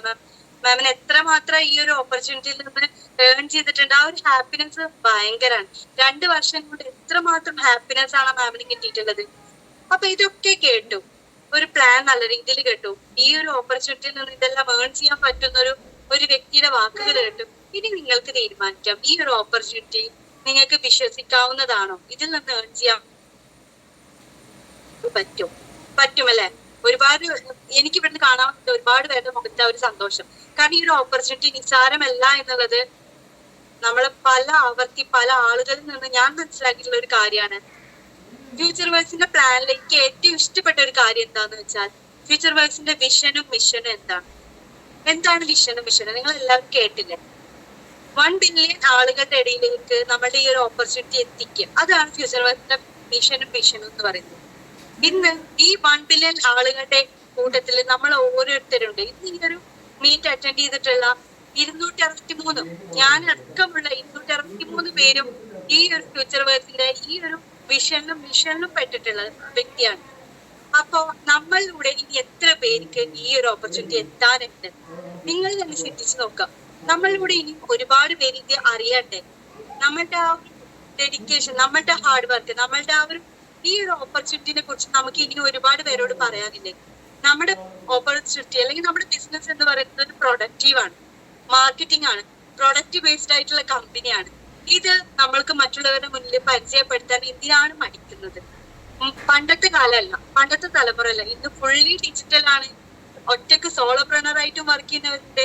മാമിന് എത്രമാത്രം ഈ ഒരു ഓപ്പർച്യൂണിറ്റിയിൽ നിന്ന് ഏൺ ചെയ്തിട്ടുണ്ട്. ആ ഒരു ഹാപ്പിനെസ് ഭയങ്കരമാണ്. 2 വർഷം കൊണ്ട് എത്രമാത്രം ഹാപ്പിനെസ് ആണ് മാമിന് കിട്ടിയിട്ടുള്ളത്. അപ്പൊ ഇതൊക്കെ കേട്ടു, ഒരു പ്ലാൻ നല്ല രീതിയിൽ കേട്ടു, ഈ ഒരു ഓപ്പർച്യൂണിറ്റിയിൽ നിന്ന് ഇതെല്ലാം ഏൺ ചെയ്യാൻ പറ്റുന്ന ഒരു വ്യക്തിയുടെ വാക്കുകൾ കേട്ടു. ഇനി നിങ്ങൾക്ക് തീരുമാനിക്കാം, ഈ ഒരു ഓപ്പർച്യൂണിറ്റി നിങ്ങൾക്ക് വിശ്വസിക്കാവുന്നതാണോ? ഇതിൽ നിന്ന് ഏൺ ചെയ്യാൻ പറ്റുമല്ലേ? എനിക്ക് ഇവിടുന്ന് കാണാൻ ഒരുപാട് പേരുടെ മുഖത്തെ ഒരു സന്തോഷം. കാരണം ഈ ഒരു ഓപ്പർച്യൂണിറ്റി നിസ്സാരമല്ല എന്നുള്ളത് നമ്മൾ പല ആളുകളിൽ നിന്ന് ഞാൻ മനസ്സിലാക്കിയിട്ടുള്ള ഒരു കാര്യമാണ്. ഫ്യൂച്ചർ വേൾഡ്സിന്റെ പ്ലാനിലേക്ക് ഏറ്റവും ഇഷ്ടപ്പെട്ട ഒരു കാര്യം എന്താന്ന് വെച്ചാൽ ഫ്യൂച്ചർ വേൾഡ്സിന്റെ വിഷനും മിഷനും എന്താണ് വിഷനും മിഷനും നിങ്ങൾ എല്ലാവരും കേട്ടില്ലേ? 1 ബില്യൺ ആളുകളുടെ ഇടയിലേക്ക് നമ്മുടെ ഈ ഒരു ഓപ്പർച്യൂണിറ്റി എത്തിക്കുക, അതാണ് ഫ്യൂച്ചർ വേൾഡ്സിന്റെ മിഷനും എന്ന് പറയുന്നത്. ഇന്ന് ഈ 1 ബില്യൺ ആളുകളുടെ കൂട്ടത്തിൽ നമ്മൾ ഓരോരുത്തരുണ്ട്. ഇന്ന് ഈ ഒരു മീറ്റ് അറ്റൻഡ് ചെയ്തിട്ടുള്ള 263 ഞാൻ അടക്കമുള്ള 263 പേരും ഈ ഒരു ഫ്യൂച്ചർ വേൾഡ്സിന്റെ ഈ ഒരു വിഷനിലും പെട്ടിട്ടുള്ള വ്യക്തിയാണ്. അപ്പോ നമ്മളിലൂടെ ഇനി എത്ര പേർക്ക് ഈ ഒരു ഓപ്പർച്യൂണിറ്റി എത്താനുണ്ട്? നിങ്ങൾ തന്നെ ചിന്തിച്ചു നോക്കാം. നമ്മളിലൂടെ ഇനി ഒരുപാട് പേര് ഇത് അറിയണ്ടേ? നമ്മളുടെ ആ ഒരു ഡെഡിക്കേഷൻ, നമ്മളുടെ ഹാർഡ് വർക്ക്, നമ്മളുടെ ആ ഒരു ഈ ഒരു ഓപ്പർച്യൂണിറ്റിനെ കുറിച്ച് നമുക്ക് ഇനി ഒരുപാട് പേരോട് പറയാനില്ലേ? നമ്മുടെ ഓപ്പർച്യൂണിറ്റി അല്ലെങ്കിൽ നമ്മുടെ ബിസിനസ് എന്ന് പറയുന്നത് ഒരു പ്രൊഡക്റ്റീവ് ആണ്, മാർക്കറ്റിംഗ് ആണ്, പ്രൊഡക്റ്റ് ബേസ്ഡ് ആയിട്ടുള്ള കമ്പനിയാണ്. ഇത് നമ്മൾക്ക് മറ്റുള്ളവരുടെ മുന്നിൽ പരിചയപ്പെടുത്താൻ എന്തിനാണ് മടിക്കുന്നത്? പണ്ടത്തെ കാലമല്ല, പണ്ടത്തെ തലമുറ അല്ല, ഇന്ന് ഫുള്ളി ഡിജിറ്റൽ ആണ്. ഒറ്റക്ക് സോളോപ്രണർ ആയിട്ടും വർക്ക് ചെയ്യുന്നവരുണ്ട്,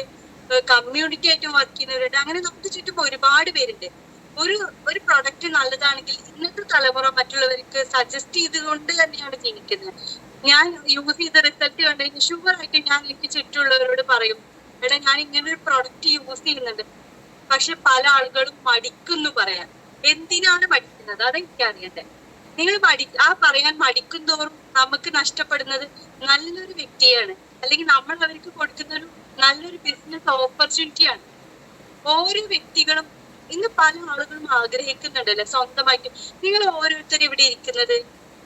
കമ്മ്യൂണിറ്റി ആയിട്ടും വർക്ക് ചെയ്യുന്നവരുണ്ട്. അങ്ങനെ നമുക്ക് ചുറ്റും ഒരുപാട് പേരുണ്ട്. ഒരു പ്രൊഡക്റ്റ് നല്ലതാണെങ്കിൽ ഇന്നത്തെ തലമുറ മറ്റുള്ളവർക്ക് സജസ്റ്റ് ചെയ്തുകൊണ്ട് തന്നെയാണ് ജീവിക്കുന്നത്. ഞാൻ യൂസ് ചെയ്ത റിസൾട്ട് കണ്ടു കഴിഞ്ഞാൽ ഷുവർ ആയിട്ട് ഞാൻ എനിക്ക് ചുറ്റുമുള്ളവരോട് പറയും, എടാ ഞാൻ ഇങ്ങനെ ഒരു പ്രൊഡക്റ്റ് യൂസ് ചെയ്യുന്നുണ്ട്. പക്ഷെ പല ആളുകളും മടിക്കുന്നു പറയാൻ. എന്തിനാണ് മടിക്കുന്നത്? അതെനിക്കറിയട്ടെ. നിങ്ങൾ പറയാൻ മടിക്കും തോറും നമുക്ക് നഷ്ടപ്പെടുന്നത് നല്ലൊരു വ്യക്തിയാണ്, അല്ലെങ്കിൽ നമ്മൾ അവർക്ക് കൊടുക്കുന്ന ഒരു നല്ലൊരു ബിസിനസ് ഓപ്പർച്യൂണിറ്റിയാണ്. ഓരോ വ്യക്തികളും ഇന്ന് പല ആളുകളും ആഗ്രഹിക്കുന്നുണ്ടല്ലോ സ്വന്തമായിട്ട്. നിങ്ങൾ ഓരോരുത്തരും ഇവിടെ ഇരിക്കുന്നത്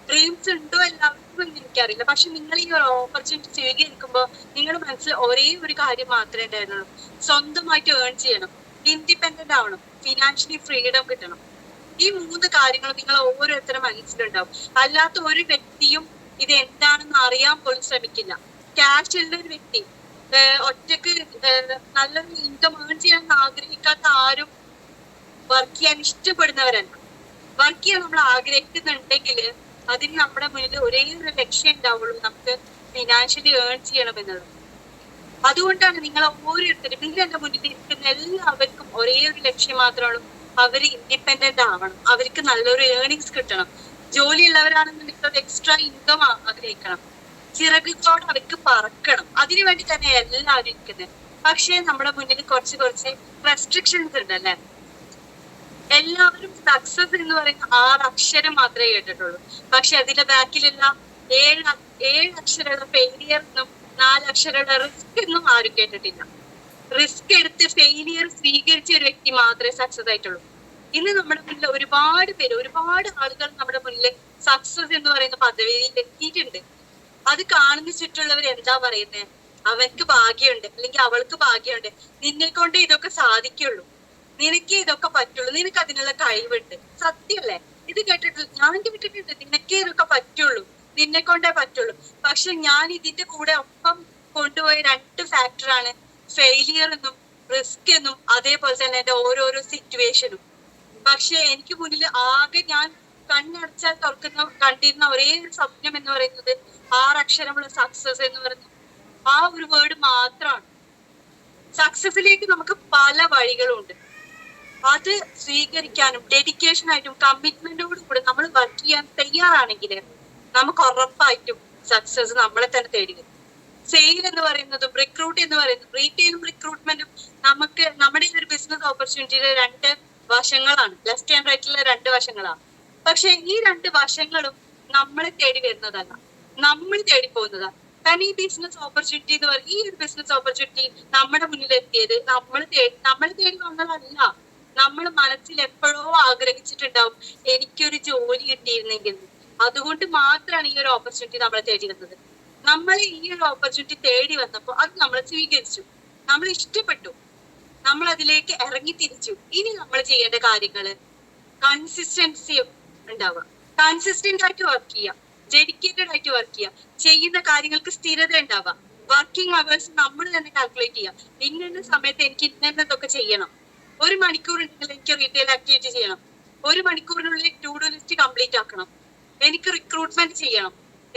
ഡ്രീംസ് ഉണ്ടോ എല്ലാവർക്കും എന്ന് എനിക്കറിയില്ല. പക്ഷെ നിങ്ങൾ ഈ ഒരു ഓപ്പർച്യൂണിറ്റി സ്വീകരിക്കുമ്പോൾ നിങ്ങളുടെ മനസ്സിൽ ഒരേ ഒരു കാര്യം മാത്രമേ ഉണ്ടായിരുന്നുള്ളൂ, സ്വന്തമായിട്ട് ഏൺ ചെയ്യണം, ഇൻഡിപെൻഡന്റ് ആവണം, ഫിനാൻഷ്യലി ഫ്രീഡം കിട്ടണം. ഈ 3 കാര്യങ്ങളും നിങ്ങൾ ഓരോരുത്തരും മനസ്സിലുണ്ടാവും. അല്ലാത്ത ഒരു വ്യക്തിയും ഇത് എന്താണെന്ന് അറിയാൻ പോലും ശ്രമിക്കില്ല. ക്യാഷ് ഉള്ള ഒരു വ്യക്തി, ഒറ്റക്ക് നല്ലൊരു ഇൻകം ഏൺ ചെയ്യാൻ ആഗ്രഹിക്കാത്ത ആരും വർക്ക് ചെയ്യാൻ ഇഷ്ടപ്പെടുന്നവരല്ല. വർക്ക് ചെയ്യാൻ നമ്മൾ ആഗ്രഹിക്കുന്നുണ്ടെങ്കിൽ അതിന് നമ്മുടെ മുന്നിൽ ഒരേ ഒരു ലക്ഷ്യം ഉണ്ടാവുള്ളൂ, നമുക്ക് ഫിനാൻഷ്യലി ഏൺ ചെയ്യണം എന്നുള്ളത്. അതുകൊണ്ടാണ് നിങ്ങൾ ഓരോരുത്തരും, നിങ്ങൾ എന്റെ മുന്നിൽ ഇരിക്കുന്ന എല്ലാവർക്കും ഒരേ ഒരു ലക്ഷ്യം മാത്രമുള്ളൂ, അവര് ഇൻഡിപെൻഡന്റ് ആവണം, അവർക്ക് നല്ലൊരു ഏർണിങ്സ് കിട്ടണം. ജോലിയുള്ളവരാണെന്നുണ്ടെങ്കിൽ ഒരു എക്സ്ട്രാ ഇൻകം ആഗ്രഹിക്കണം, ചിറകുകളോട് അവർക്ക് പറക്കണം. അതിനുവേണ്ടി തന്നെ എല്ലാവരും ഇരിക്കുന്നത്. പക്ഷെ നമ്മുടെ മുന്നിൽ കുറച്ച് റെസ്ട്രിക്ഷൻസ് ഉണ്ടല്ലേ. എല്ലാവരും സക്സസ് എന്ന് പറയുന്ന 6 അക്ഷരം മാത്രമേ കേട്ടിട്ടുള്ളൂ. പക്ഷെ അതിന്റെ ബാക്കിലുള്ള 7 അക്ഷരമുള്ള ഫെയിലിയർ എന്നും 4 അക്ഷരമുള്ള റിസ്ക് എന്നും ആരും കേട്ടിട്ടില്ല. റിസ്ക് എടുത്ത് ഫെയിലിയർ സ്വീകരിച്ച ഒരു വ്യക്തി മാത്രമേ സക്സസ് ആയിട്ടുള്ളൂ. ഇന്ന് നമ്മുടെ മുന്നിൽ ഒരുപാട് ആളുകൾ നമ്മുടെ മുന്നിൽ സക്സസ് എന്ന് പറയുന്ന പദവിയിൽ എത്തിയിട്ടുണ്ട്. അത് കാണുന്ന ചുറ്റുള്ളവർ എന്താ പറയുന്നത്? അവർക്ക് ഭാഗ്യമുണ്ട്, അല്ലെങ്കിൽ അവൾക്ക് ഭാഗ്യമുണ്ട്, നിന്നെ കൊണ്ട് ഇതൊക്കെ സാധിക്കുള്ളൂ, നിനക്ക് ഇതൊക്കെ പറ്റുള്ളൂ, നിനക്ക് അതിനുള്ള കഴിവുണ്ട്. സത്യല്ലേ? ഇത് കേട്ടിട്ടില്ല, ഞാൻ കേട്ടിട്ടുണ്ട്, നിനക്കേ ഇതൊക്കെ പറ്റുള്ളൂ, നിന്നെ കൊണ്ടേ പറ്റുള്ളൂ. പക്ഷെ ഞാൻ ഇതിന്റെ കൂടെ ഒപ്പം കൊണ്ടുപോയ 2 ഫാക്ടറാണ് ഫെയിലിയർ എന്നും റിസ്ക് എന്നും അതേപോലെ തന്നെ എന്റെ ഓരോരോ സിറ്റുവേഷനും. പക്ഷെ എനിക്ക് മുന്നിൽ ആകെ ഞാൻ കണ്ണടച്ചാൽ കണ്ടിരുന്ന ഒരേ ഒരു സ്വപ്നം എന്ന് പറയുന്നത് 6 അക്ഷരമുള്ള സക്സസ് എന്ന് പറയുന്നത് ആ ഒരു വേർഡ് മാത്രമാണ്. സക്സസിലേക്ക് നമുക്ക് പല വഴികളുണ്ട്. അത് സ്വീകരിക്കാനും ഡെഡിക്കേഷൻ ആയിട്ടും കമ്മിറ്റ്മെന്റോടും കൂടെ നമ്മൾ വർക്ക് ചെയ്യാൻ തയ്യാറാണെങ്കിൽ നമുക്ക് ഉറപ്പായിട്ടും സക്സസ് നമ്മളെ തന്നെ തേടി വരും. സെയിൽ എന്ന് പറയുന്നതും റിക്രൂട്ട് എന്ന് പറയുന്നതും റീറ്റെയിലും റിക്രൂട്ട്മെന്റും നമുക്ക് നമ്മുടെ ഒരു ബിസിനസ് ഓപ്പർച്യൂണിറ്റിയുടെ 2 വശങ്ങളാണ്, ലെഫ്റ്റ് ആൻഡ് റൈറ്റിലെ 2 വശങ്ങളാണ്. പക്ഷെ ഈ 2 വശങ്ങളും നമ്മളെ തേടി വരുന്നതല്ല, നമ്മൾ തേടി പോകുന്നതാണ്. കാരണം ഈ ബിസിനസ് ഓപ്പർച്യൂണിറ്റി എന്ന് പറയുന്നത്, ഈ ഒരു ബിസിനസ് ഓപ്പർച്യൂണിറ്റി നമ്മുടെ മുന്നിൽ എത്തിയത് നമ്മൾ തേടി വന്നതല്ല. നമ്മൾ മനസ്സിൽ എപ്പോഴോ ആഗ്രഹിച്ചിട്ടുണ്ടാവും എനിക്കൊരു ജോലി കിട്ടിയിരുന്നെങ്കിൽ. അതുകൊണ്ട് മാത്രമാണ് ഈ ഒരു ഓപ്പർച്യൂണിറ്റി നമ്മളെ തേടി വന്നത്. നമ്മൾ ഈ ഒരു ഓപ്പർച്യൂണിറ്റി തേടി വന്നപ്പോൾ അത് നമ്മൾ സ്വീകരിച്ചു, നമ്മൾ ഇഷ്ടപ്പെട്ടു, നമ്മൾ അതിലേക്ക് ഇറങ്ങി തിരിച്ചു. ഇനി നമ്മൾ ചെയ്യേണ്ട കാര്യങ്ങള് കൺസിസ്റ്റൻസി ഉണ്ടാവുക, കൺസിസ്റ്റന്റ് ആയിട്ട് വർക്ക് ചെയ്യുക, ഡെഡിക്കേറ്റഡ് ആയിട്ട് വർക്ക് ചെയ്യുക, ചെയ്യുന്ന കാര്യങ്ങൾക്ക് സ്ഥിരത ഉണ്ടാവുക, വർക്കിംഗ് അവേഴ്സ് നമ്മൾ തന്നെ കാൽക്കുലേറ്റ് ചെയ്യുക. ഇന്ന സമയത്ത് എനിക്ക് ഇന്നതൊക്കെ ചെയ്യണം. 1 മണിക്കൂർ ഉണ്ടെങ്കിൽ എനിക്ക് റീറ്റെയിൽ ആക്ടിവിറ്റി ചെയ്യണം, 1 മണിക്കൂറിനുള്ളിൽ ടു ഡു ലിസ്റ്റ് കംപ്ലീറ്റ് ആക്കണം, എനിക്ക് റിക്രൂട്ട്മെന്റ് ചെയ്യണം,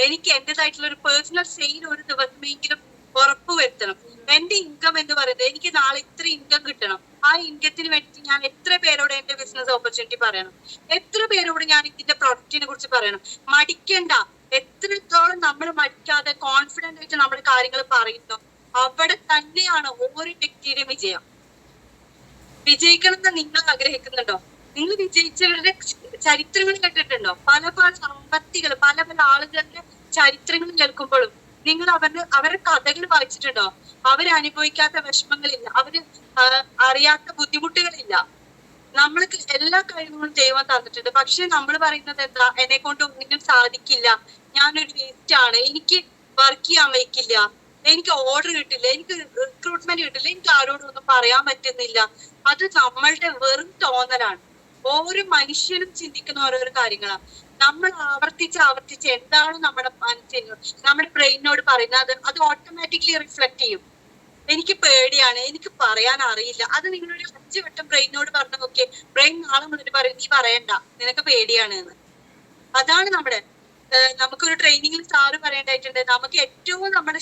എനിക്ക് എന്റേതായിട്ടുള്ള ഒരു പേഴ്സണൽ സെയിൽ ഒരു ദിവസമെങ്കിലും ഉറപ്പുവരുത്തണം. എന്റെ ഇൻകം എന്ന് പറയുന്നത് എനിക്ക് നാളെ ഇത്ര ഇൻകം കിട്ടണം. ആ ഇൻകത്തിന് വേണ്ടി ഞാൻ എത്ര പേരോട് എന്റെ ബിസിനസ് ഓപ്പർച്യൂണിറ്റി പറയണം, എത്ര പേരോട് ഞാൻ ഇതിന്റെ പ്രൊഡക്റ്റിനെ കുറിച്ച് പറയണം. മടിക്കണ്ട. എത്രത്തോളം നമ്മൾ മടിക്കാതെ കോൺഫിഡന്റ് ആയിട്ട് നമ്മുടെ കാര്യങ്ങൾ പറയുന്നു, അവിടെ തന്നെയാണ് ഓരോ വ്യക്തിയുടെയും വിജയം. വിജയിക്കണം എന്ന് നിങ്ങൾ ആഗ്രഹിക്കുന്നുണ്ടോ? നിങ്ങൾ വിജയിച്ചവരുടെ ചരിത്രങ്ങൾ കേട്ടിട്ടുണ്ടോ? പല സാമ്പത്തികൾ പല ആളുകളുടെ ചരിത്രങ്ങൾ കേൾക്കുമ്പോഴും നിങ്ങൾ അവരുടെ കഥകൾ വായിച്ചിട്ടുണ്ടോ? അവരനുഭവിക്കാത്ത വിഷമങ്ങളില്ല, അവര് അറിയാത്ത ബുദ്ധിമുട്ടുകളില്ല. നമ്മൾക്ക് എല്ലാ കഴിവുകളും ദൈവം തന്നിട്ടുണ്ട്. പക്ഷെ നമ്മൾ പറയുന്നത് എന്താ? എന്നെ കൊണ്ട് ഒന്നിനും സാധിക്കില്ല, ഞാനൊരു വേസ്റ്റ് ആണ്, എനിക്ക് വർക്ക് ചെയ്യാൻ വയ്ക്കില്ല, എനിക്ക് ഓർഡർ കിട്ടില്ല, എനിക്ക് റിക്രൂട്ട്മെന്റ് കിട്ടില്ല, എനിക്ക് ആരോടും ഒന്നും പറയാൻ പറ്റുന്നില്ല. അത് നമ്മളുടെ വെറും തോന്നലാണ്. ഓരോ മനുഷ്യനും ചിന്തിക്കുന്ന ഓരോരോ കാര്യങ്ങളാണ്. നമ്മൾ ആവർത്തിച്ച് എന്താണ് നമ്മുടെ മനസ്സിന് നമ്മുടെ ബ്രെയിനോട് പറയുന്നത്, അത് ഓട്ടോമാറ്റിക്കലി റിഫ്ലക്ട് ചെയ്യും. എനിക്ക് പേടിയാണ്, എനിക്ക് പറയാൻ അറിയില്ല. അത് നിങ്ങളൊരു 5 വട്ടം ബ്രെയിനോട് പറഞ്ഞു നോക്കിയേ, ബ്രെയിൻ നാളെ മുതൽ പറയും നീ പറയണ്ട, നിനക്ക് പേടിയാണ് എന്ന്. അതാണ് നമ്മുടെ നമുക്കൊരു ട്രെയിനിങ്ങിൽ സാറ് പറയേണ്ടതായിട്ടുണ്ട്, നമുക്ക് ഏറ്റവും നമ്മുടെ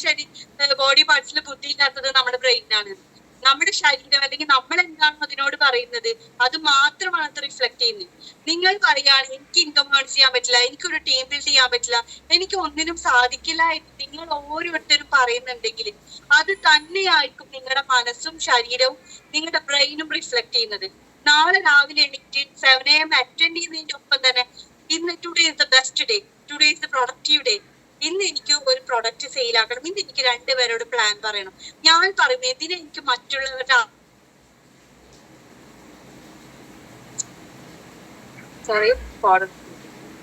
ബോഡി പാർട്സിൽ ബുദ്ധി ഇല്ലാത്തത് നമ്മുടെ ബ്രെയിനാണ്. നമ്മുടെ ശരീരം അല്ലെങ്കിൽ നമ്മൾ എന്താണോ അതിനോട് പറയുന്നത് അത് മാത്രമാണ് അത് റിഫ്ലക്ട് ചെയ്യുന്നത്. നിങ്ങൾ പറയാണ് എനിക്ക് ഇൻകം ഏൺ ചെയ്യാൻ പറ്റില്ല, എനിക്കൊരു ടീം ബിൽഡ് ചെയ്യാൻ പറ്റില്ല, എനിക്ക് ഒന്നിനും സാധിക്കില്ല എന്ന് നിങ്ങൾ ഓരോരുത്തരും പറയുന്നുണ്ടെങ്കിൽ അത് തന്നെയായിരിക്കും നിങ്ങളുടെ മനസ്സും ശരീരവും നിങ്ങളുടെ ബ്രെയിനും റിഫ്ലക്ട് ചെയ്യുന്നത്. നാളെ രാവിലെ എനിക്ക് 7 AM അറ്റൻഡ് ചെയ്യുന്നതിന്റെ ഒപ്പം തന്നെ ഇന്ന് today is the best day, today is the productive day, ഇന്ന് എനിക്ക് ഒരു പ്രൊഡക്റ്റ് സെയിൽ ആക്കണം, ഇന്ന് എനിക്ക് 2 പേരോട് പ്ലാൻ പറയണം. ഞാൻ പറയുന്നത് ഇതിന് എനിക്ക് മറ്റുള്ളവരുടെ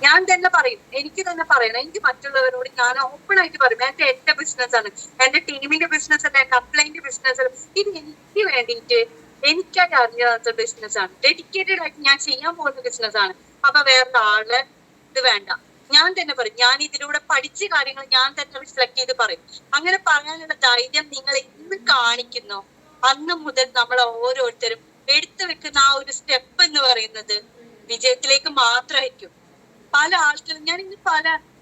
ഞാൻ തന്നെ പറയും, എനിക്ക് തന്നെ പറയണം, എനിക്ക് മറ്റുള്ളവരോട് ഞാൻ ഓപ്പൺ ആയിട്ട് പറയും. എന്റെ ബിസിനസ് ആണ്, എന്റെ ടീമിന്റെ ബിസിനസ് അല്ല, എന്റെ അപ്ലൈന്റെ ബിസിനസ് അല്ല, ഇത് എനിക്ക് വേണ്ടിയിട്ട് എനിക്കായിട്ട് അറിയാത്ത ബിസിനസ് ആണ്, ഡെഡിക്കേറ്റഡ് ആയിട്ട് ഞാൻ ചെയ്യാൻ പോകുന്ന ബിസിനസ് ആണ്. അപ്പൊ വേറെ ആളെ ഇത് വേണ്ട. ഞാൻ തന്നെ പറയും, ഞാൻ ഇതിലൂടെ പഠിച്ച കാര്യങ്ങൾ ഞാൻ തന്നെ റിഫ്ലക്ട് ചെയ്ത് പറയും. അങ്ങനെ പറയാനുള്ള ധൈര്യം നിങ്ങൾ ഇന്ന് കാണിക്കുന്നു, അന്ന് മുതൽ നമ്മൾ ഓരോരുത്തരും എടുത്തു വെക്കുന്ന ആ ഒരു സ്റ്റെപ്പ് എന്ന് പറയുന്നത് വിജയത്തിലേക്ക് മാത്രമായിരിക്കും. പല ആൾക്കാരും ഞാൻ ഇന്ന്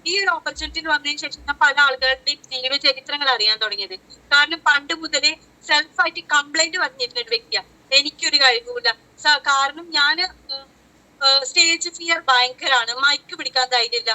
ഈ ഒരു ഓപ്പർച്യൂണിറ്റി വന്നതിന് ശേഷം ഞാൻ പല ആളുകളുടെയും ജീവിത ചരിത്രങ്ങൾ അറിയാൻ തുടങ്ങിയത്. കാരണം പണ്ട് മുതലേ സെൽഫായിട്ട് കംപ്ലൈന്റ് പറഞ്ഞിരുന്ന ഒരു വ്യക്തിയാണ്, എനിക്കൊരു കഴിവില്ല. കാരണം ഞാന് സ്റ്റേജ് ഫിയർ ഭയങ്കരാണ്, മൈക്ക് പിടിക്കാൻ ധൈര്യമില്ല.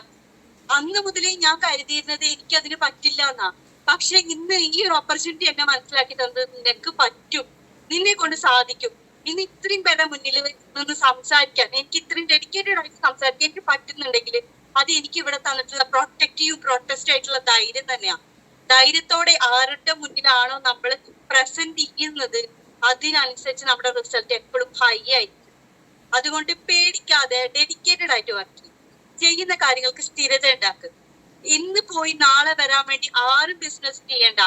അന്ന് മുതലേ ഞാൻ കരുതിയിരുന്നത് എനിക്ക് അതിന് പറ്റില്ല എന്നാ. പക്ഷെ ഇന്ന് ഈ ഒരു ഓപ്പർച്യൂണിറ്റി എന്നെ മനസ്സിലാക്കി തന്നത് നിനക്ക് പറ്റും, നിന്നെ കൊണ്ട് സാധിക്കും. ഇന്ന് ഇത്രയും പേരുടെ മുന്നിൽ നിന്ന് സംസാരിക്കാൻ, എനിക്ക് ഇത്രയും ഡെഡിക്കേറ്റഡ് ആയിട്ട് സംസാരിക്കാൻ എനിക്ക് പറ്റുന്നുണ്ടെങ്കിൽ അത് എനിക്ക് ഇവിടെ തന്നിട്ടുള്ള പ്രൊട്ടസ്റ്റ് ആയിട്ടുള്ള ധൈര്യം തന്നെയാണ്. ധൈര്യത്തോടെ ആരുടെ മുന്നിലാണോ നമ്മൾ പ്രസന്റ് ചെയ്യുന്നത് അതിനനുസരിച്ച് നമ്മുടെ റിസൾട്ട് എപ്പോഴും ഹൈ ആയിരിക്കും. അതുകൊണ്ട് പേടിക്കാതെ ഡെഡിക്കേറ്റഡ് ആയിട്ട് വർക്ക് ചെയ്യും, ചെയ്യുന്ന കാര്യങ്ങൾക്ക് സ്ഥിരത ഉണ്ടാക്കുക. ഇന്ന് പോയി നാളെ വരാൻ വേണ്ടി ആരും ബിസിനസ് ചെയ്യണ്ട.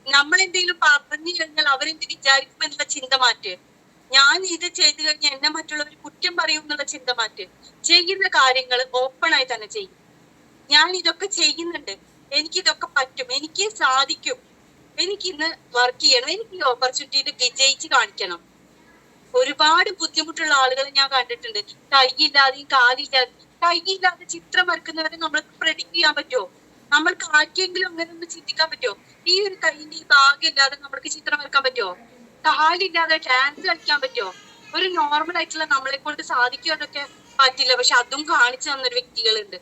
നമ്മൾ എന്തെങ്കിലും പറഞ്ഞു കഴിഞ്ഞാൽ അവരെന്ത് വിചാരിക്കും എന്നുള്ള ചിന്ത മാറ്റുക. ഞാൻ ഇത് ചെയ്തു കഴിഞ്ഞാൽ എന്നെ മറ്റുള്ളവർ കുറ്റം പറയും എന്നുള്ള ചിന്ത മാറ്റുക. ചെയ്യുന്ന കാര്യങ്ങൾ ഓപ്പൺ ആയി തന്നെ ചെയ്യും. ഞാൻ ഇതൊക്കെ ചെയ്യുന്നുണ്ട്, എനിക്കിതൊക്കെ പറ്റും, എനിക്ക് സാധിക്കും, എനിക്കിന്ന് വർക്ക് ചെയ്യണം, എനിക്ക് ഈ ഓപ്പർച്യൂണിറ്റിയിൽ വിജയിച്ച് കാണിക്കണം. ഒരുപാട് ബുദ്ധിമുട്ടുള്ള ആളുകൾ ഞാൻ കണ്ടിട്ടുണ്ട്, കൈയില്ലാതെയും കൈയില്ലാതെ ചിത്രം വരക്കുന്നവരെ നമ്മൾക്ക് പ്രെഡിക്ട് ചെയ്യാൻ പറ്റുമോ? നമ്മൾക്ക് ആർക്കെങ്കിലും അങ്ങനെ ഒന്ന് ചിന്തിക്കാൻ പറ്റുമോ? ഈ ഒരു കൈയിന്റെ ഈ ഭാഗമില്ലാതെ നമ്മൾക്ക് ചിത്രം വരക്കാൻ പറ്റുമോ? കാലില്ലാതെ ഡാൻസ് കളിക്കാൻ പറ്റുമോ? ഒരു നോർമൽ ആയിട്ടുള്ള നമ്മളെ കൊണ്ട് സാധിക്കും അതൊക്കെ പറ്റില്ല. പക്ഷെ അതും കാണിച്ചു തന്നൊരു വ്യക്തികളുണ്ട്.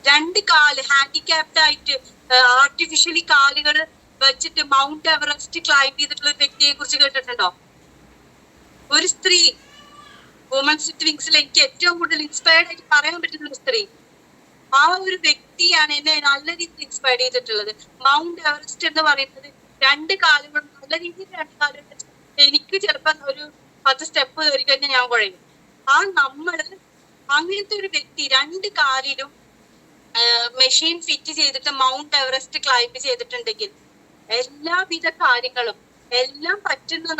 2 കാല് ഹാൻഡിക്യാപ്ഡ് ആയിട്ട് ആർട്ടിഫിഷ്യലി കാലുകൾ വെച്ചിട്ട് മൗണ്ട് എവറസ്റ്റ് ക്ലൈംബ് ചെയ്തിട്ടുള്ള ഒരു വ്യക്തിയെ കുറിച്ച് കേട്ടിട്ടുണ്ടോ? ഒരു സ്ത്രീ, വുമൻസ് വിത്ത് വിങ്സിൽ എനിക്ക് ഏറ്റവും കൂടുതൽ ഇൻസ്പയർഡ് ആയിട്ട് പറയാൻ പറ്റുന്ന ഒരു സ്ത്രീ, ആ ഒരു വ്യക്തിയാണ് എന്നെ നല്ല രീതിയിൽ ഇൻസ്പയർ ചെയ്തിട്ടുള്ളത്. മൗണ്ട് എവറസ്റ്റ് എന്ന് പറയുന്നത് 2 കാലുകൾ, നല്ല രീതിയിൽ 2 കാലുകൾ. എനിക്ക് ചിലപ്പോ ഒരു 10 സ്റ്റെപ്പ് കയറി കഴിഞ്ഞാൽ ഞാൻ കുഴയും. നമ്മള് അങ്ങനത്തെ ഒരു വ്യക്തി 2 കാലിലും മെഷീൻ ഫിറ്റ് ചെയ്തിട്ട് മൗണ്ട് എവറസ്റ്റ് ക്ലൈംബ് ചെയ്തിട്ടുണ്ടെങ്കിൽ എല്ലാവിധ കാര്യങ്ങളും എല്ലാം പറ്റുന്ന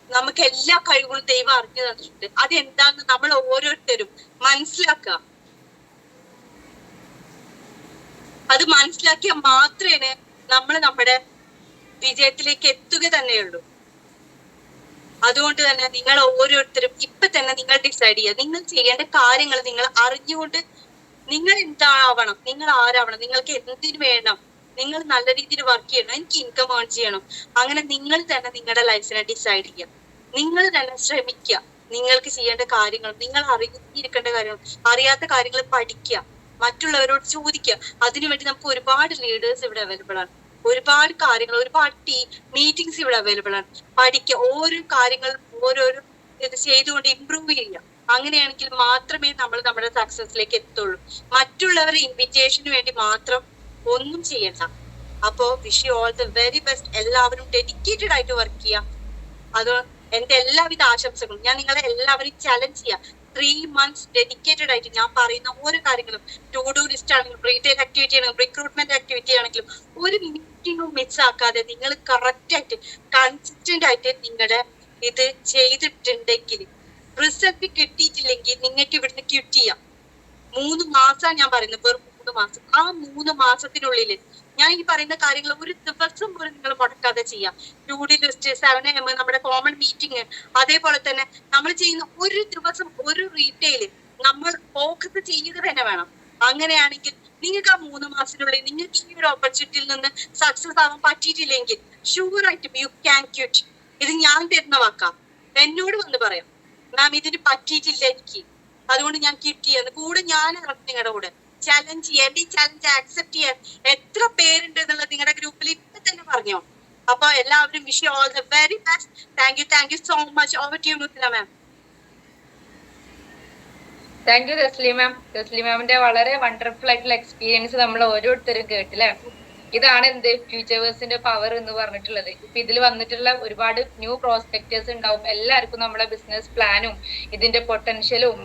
നമുക്ക് എല്ലാ കഴിവുകളും ദൈവം അറിഞ്ഞു തന്നിട്ടുണ്ട്. അതെന്താന്ന് നമ്മൾ ഓരോരുത്തരും മനസ്സിലാക്കുക. അത് മനസ്സിലാക്കിയാൽ മാത്രമേ നമ്മൾ നമ്മുടെ വിജയത്തിലേക്ക് എത്തുക തന്നെയുള്ളൂ. അതുകൊണ്ട് തന്നെ നിങ്ങൾ ഓരോരുത്തരും ഇപ്പൊ തന്നെ നിങ്ങൾ ഡിസൈഡ് ചെയ്യുക. നിങ്ങൾ ചെയ്യേണ്ട കാര്യങ്ങൾ നിങ്ങൾ അറിഞ്ഞുകൊണ്ട് നിങ്ങൾ എന്താവണം, നിങ്ങൾ ആരാവണം, നിങ്ങൾക്ക് എന്തിനു വേണം, നിങ്ങൾ നല്ല രീതിയിൽ വർക്ക് ചെയ്യണം, എനിക്ക് ഇൻകം ഏൺ ചെയ്യണം. അങ്ങനെ നിങ്ങൾ തന്നെ നിങ്ങളുടെ ലൈഫിനെ ഡിസൈഡ് ചെയ്യുക. നിങ്ങൾ തന്നെ ശ്രമിക്കുക. നിങ്ങൾക്ക് ചെയ്യേണ്ട കാര്യങ്ങൾ, നിങ്ങൾ അറിഞ്ഞിരിക്കേണ്ട കാര്യങ്ങൾ, അറിയാത്ത കാര്യങ്ങൾ പഠിക്കുക, മറ്റുള്ളവരോട് ചോദിക്കുക. അതിനുവേണ്ടി നമുക്ക് ഒരുപാട് ലീഡേഴ്സ് ഇവിടെ അവൈലബിൾ ആണ്, ഒരുപാട് കാര്യങ്ങൾ, ഒരുപാട് മീറ്റിംഗ്സ് ഇവിടെ അവൈലബിൾ ആണ്. പഠിക്കുക, ഓരോ കാര്യങ്ങളും ഓരോരോ ഇത് ചെയ്തുകൊണ്ട് ഇമ്പ്രൂവ് ചെയ്യുക. അങ്ങനെയാണെങ്കിൽ മാത്രമേ നമ്മൾ നമ്മുടെ സക്സസിലേക്ക് എത്തുള്ളൂ. മറ്റുള്ളവരുടെ ഇൻവിറ്റേഷന് വേണ്ടി മാത്രം ഒന്നും ചെയ്യണ്ട. അപ്പോ wish you all the very best. എല്ലാവരും ഡെഡിക്കേറ്റഡ് ആയിട്ട് വർക്ക് ചെയ്യാം. അത് എന്റെ എല്ലാവിധ ആശംസകളും. ഞാൻ നിങ്ങളെ എല്ലാവരെയും ചലഞ്ച് ചെയ്യാം. 3 months ഡെഡിക്കേറ്റഡ് ആയിട്ട് ഞാൻ പറയുന്ന ഓരോ കാര്യങ്ങളും, ടു ഡു ലിസ്റ്റ് ആണെങ്കിലും, റീറ്റെയിൽ ആക്ടിവിറ്റി ആണെങ്കിലും, റിക്രൂട്ട്മെന്റ് ആക്ടിവിറ്റി ആണെങ്കിലും, ഒരു മീറ്റിംഗും മിസ് ആക്കാതെ നിങ്ങൾ കറക്റ്റ് ആയിട്ട് കൺസിസ്റ്റന്റ് ആയിട്ട് നിങ്ങളുടെ ഇത് ചെയ്തിട്ടുണ്ടെങ്കിൽ, റിസൾട്ട് കിട്ടിയിട്ടില്ലെങ്കിൽ നിങ്ങൾക്ക് ഇവിടുന്ന് ക്വിറ്റ് ചെയ്യാം. 3 മാസം ഞാൻ പറയുന്നത്, വെറും 3 മാസം. ആ 3 മാസത്തിനുള്ളിൽ ഞാൻ ഈ പറയുന്ന കാര്യങ്ങൾ ഒരു ദിവസം പോലും നിങ്ങൾ മുടക്കാതെ ചെയ്യാം. ടു ഡു ലിസ്റ്റ്, 7 AM നമ്മുടെ കോമൺ മീറ്റിംഗ്, അതേപോലെ തന്നെ നമ്മൾ ചെയ്യുന്ന ഒരു ദിവസം ഒരു റീറ്റെയില് നമ്മൾ ഫോക്കസ് ചെയ്യുക തന്നെ വേണം. അങ്ങനെയാണെങ്കിൽ നിങ്ങൾക്ക് ആ 3 മാസത്തിനുള്ളിൽ നിങ്ങൾക്ക് ഈ ഒരു ഓപ്പർച്യൂണിറ്റിയിൽ നിന്ന് സക്സസ് ആവാൻ പറ്റിയിട്ടില്ലെങ്കിൽ ഷുവറായിട്ടും യു ക്യാൻ ക്വിറ്റ്. ഇത് ഞാൻ തരുന്ന വാക്കാം. എന്നോട് വന്ന് പറയാം, മാം ഇതിന് പറ്റിയിട്ടില്ല എനിക്ക്, അതുകൊണ്ട് ഞാൻ ക്വിറ്റ് ചെയ്യുന്നു. കൂടെ ഞാൻ ഇറങ്ങും നിങ്ങളുടെ കൂടെ. ചലഞ്ച് ചെയ്യാൻ, ഈ ചലഞ്ച് ആക്സെപ്റ്റ് ചെയ്യാൻ എത്ര പേരുണ്ട് എന്നുള്ളത് നിങ്ങളുടെ ഗ്രൂപ്പിൽ ഇപ്പൊ തന്നെ പറഞ്ഞോ. അപ്പൊ എല്ലാവരും wish you all the very best. Thank you so much. Over to you Nusla ma'am. Thank you Thasleem ma'am. Thasleem മാമിന്റെ വളരെ വണ്ടർഫുൾ ആയിട്ടുള്ള എക്സ്പീരിയൻസ് നമ്മൾ ഓരോരുത്തരും കേട്ടില്ലേ. ഇതാണ് എന്ത് ഫ്യൂച്ചേഴ്സിന്റെ പവർ എന്ന് പറഞ്ഞിട്ടുള്ളത്. ഇപ്പൊ ഇതിൽ വന്നിട്ടുള്ള ഒരുപാട് ന്യൂ പ്രോസ്പെക്ടേഴ്സ് ഉണ്ടാവും. എല്ലാവർക്കും നമ്മുടെ ബിസിനസ് പ്ലാനും ഇതിന്റെ പൊട്ടൻഷ്യലും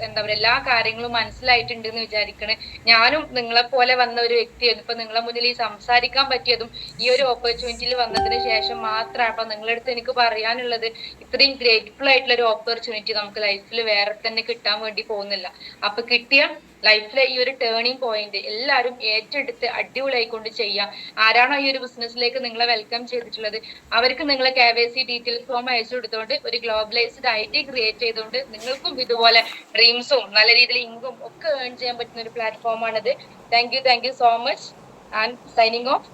എന്താ പറയുക എല്ലാ കാര്യങ്ങളും മനസ്സിലായിട്ടുണ്ട് എന്ന് വിചാരിക്കണേ. ഞാനും നിങ്ങളെ പോലെ വന്ന ഒരു വ്യക്തിയായിരുന്നു. ഇപ്പൊ നിങ്ങളെ മുന്നിൽ ഈ സംസാരിക്കാൻ പറ്റിയതും ഈ ഒരു ഓപ്പർച്യൂണിറ്റിയിൽ വന്നതിന് ശേഷം മാത്രമാണ്. അപ്പൊ നിങ്ങളുടെ അടുത്ത് എനിക്ക് പറയാനുള്ളത്, ഇത്രയും ഗ്രേറ്റ്ഫുൾ ആയിട്ടുള്ള ഒരു ഓപ്പർച്യൂണിറ്റി നമുക്ക് ലൈഫിൽ വേറെ തന്നെ കിട്ടാൻ വേണ്ടി പോകുന്നില്ല. അപ്പൊ കിട്ടിയ ലൈഫിലെ ഈ ഒരു ടേണിംഗ് പോയിന്റ് എല്ലാവരും ഏറ്റെടുത്ത് അടിപൊളിയായിക്കൊണ്ട് ചെയ്യാം. ആരാണോ ഈ ഒരു ബിസിനസ്സിലേക്ക് നിങ്ങളെ വെൽക്കം ചെയ്തിട്ടുള്ളത് അവർക്ക് നിങ്ങളെ KYC ഡീറ്റെയിൽസ് ഫോം അയച്ചു കൊടുത്തുകൊണ്ട് ഒരു ഗ്ലോബലൈസ്ഡ് IT ക്രിയേറ്റ് ചെയ്തുകൊണ്ട് നിങ്ങൾക്കും ഇതുപോലെ ഡ്രീംസും നല്ല രീതിയിൽ ഇൻകം ഒക്കെ ഏൺ ചെയ്യാൻ പറ്റുന്ന ഒരു പ്ലാറ്റ്ഫോമാണിത്. Thank you so much. And signing of.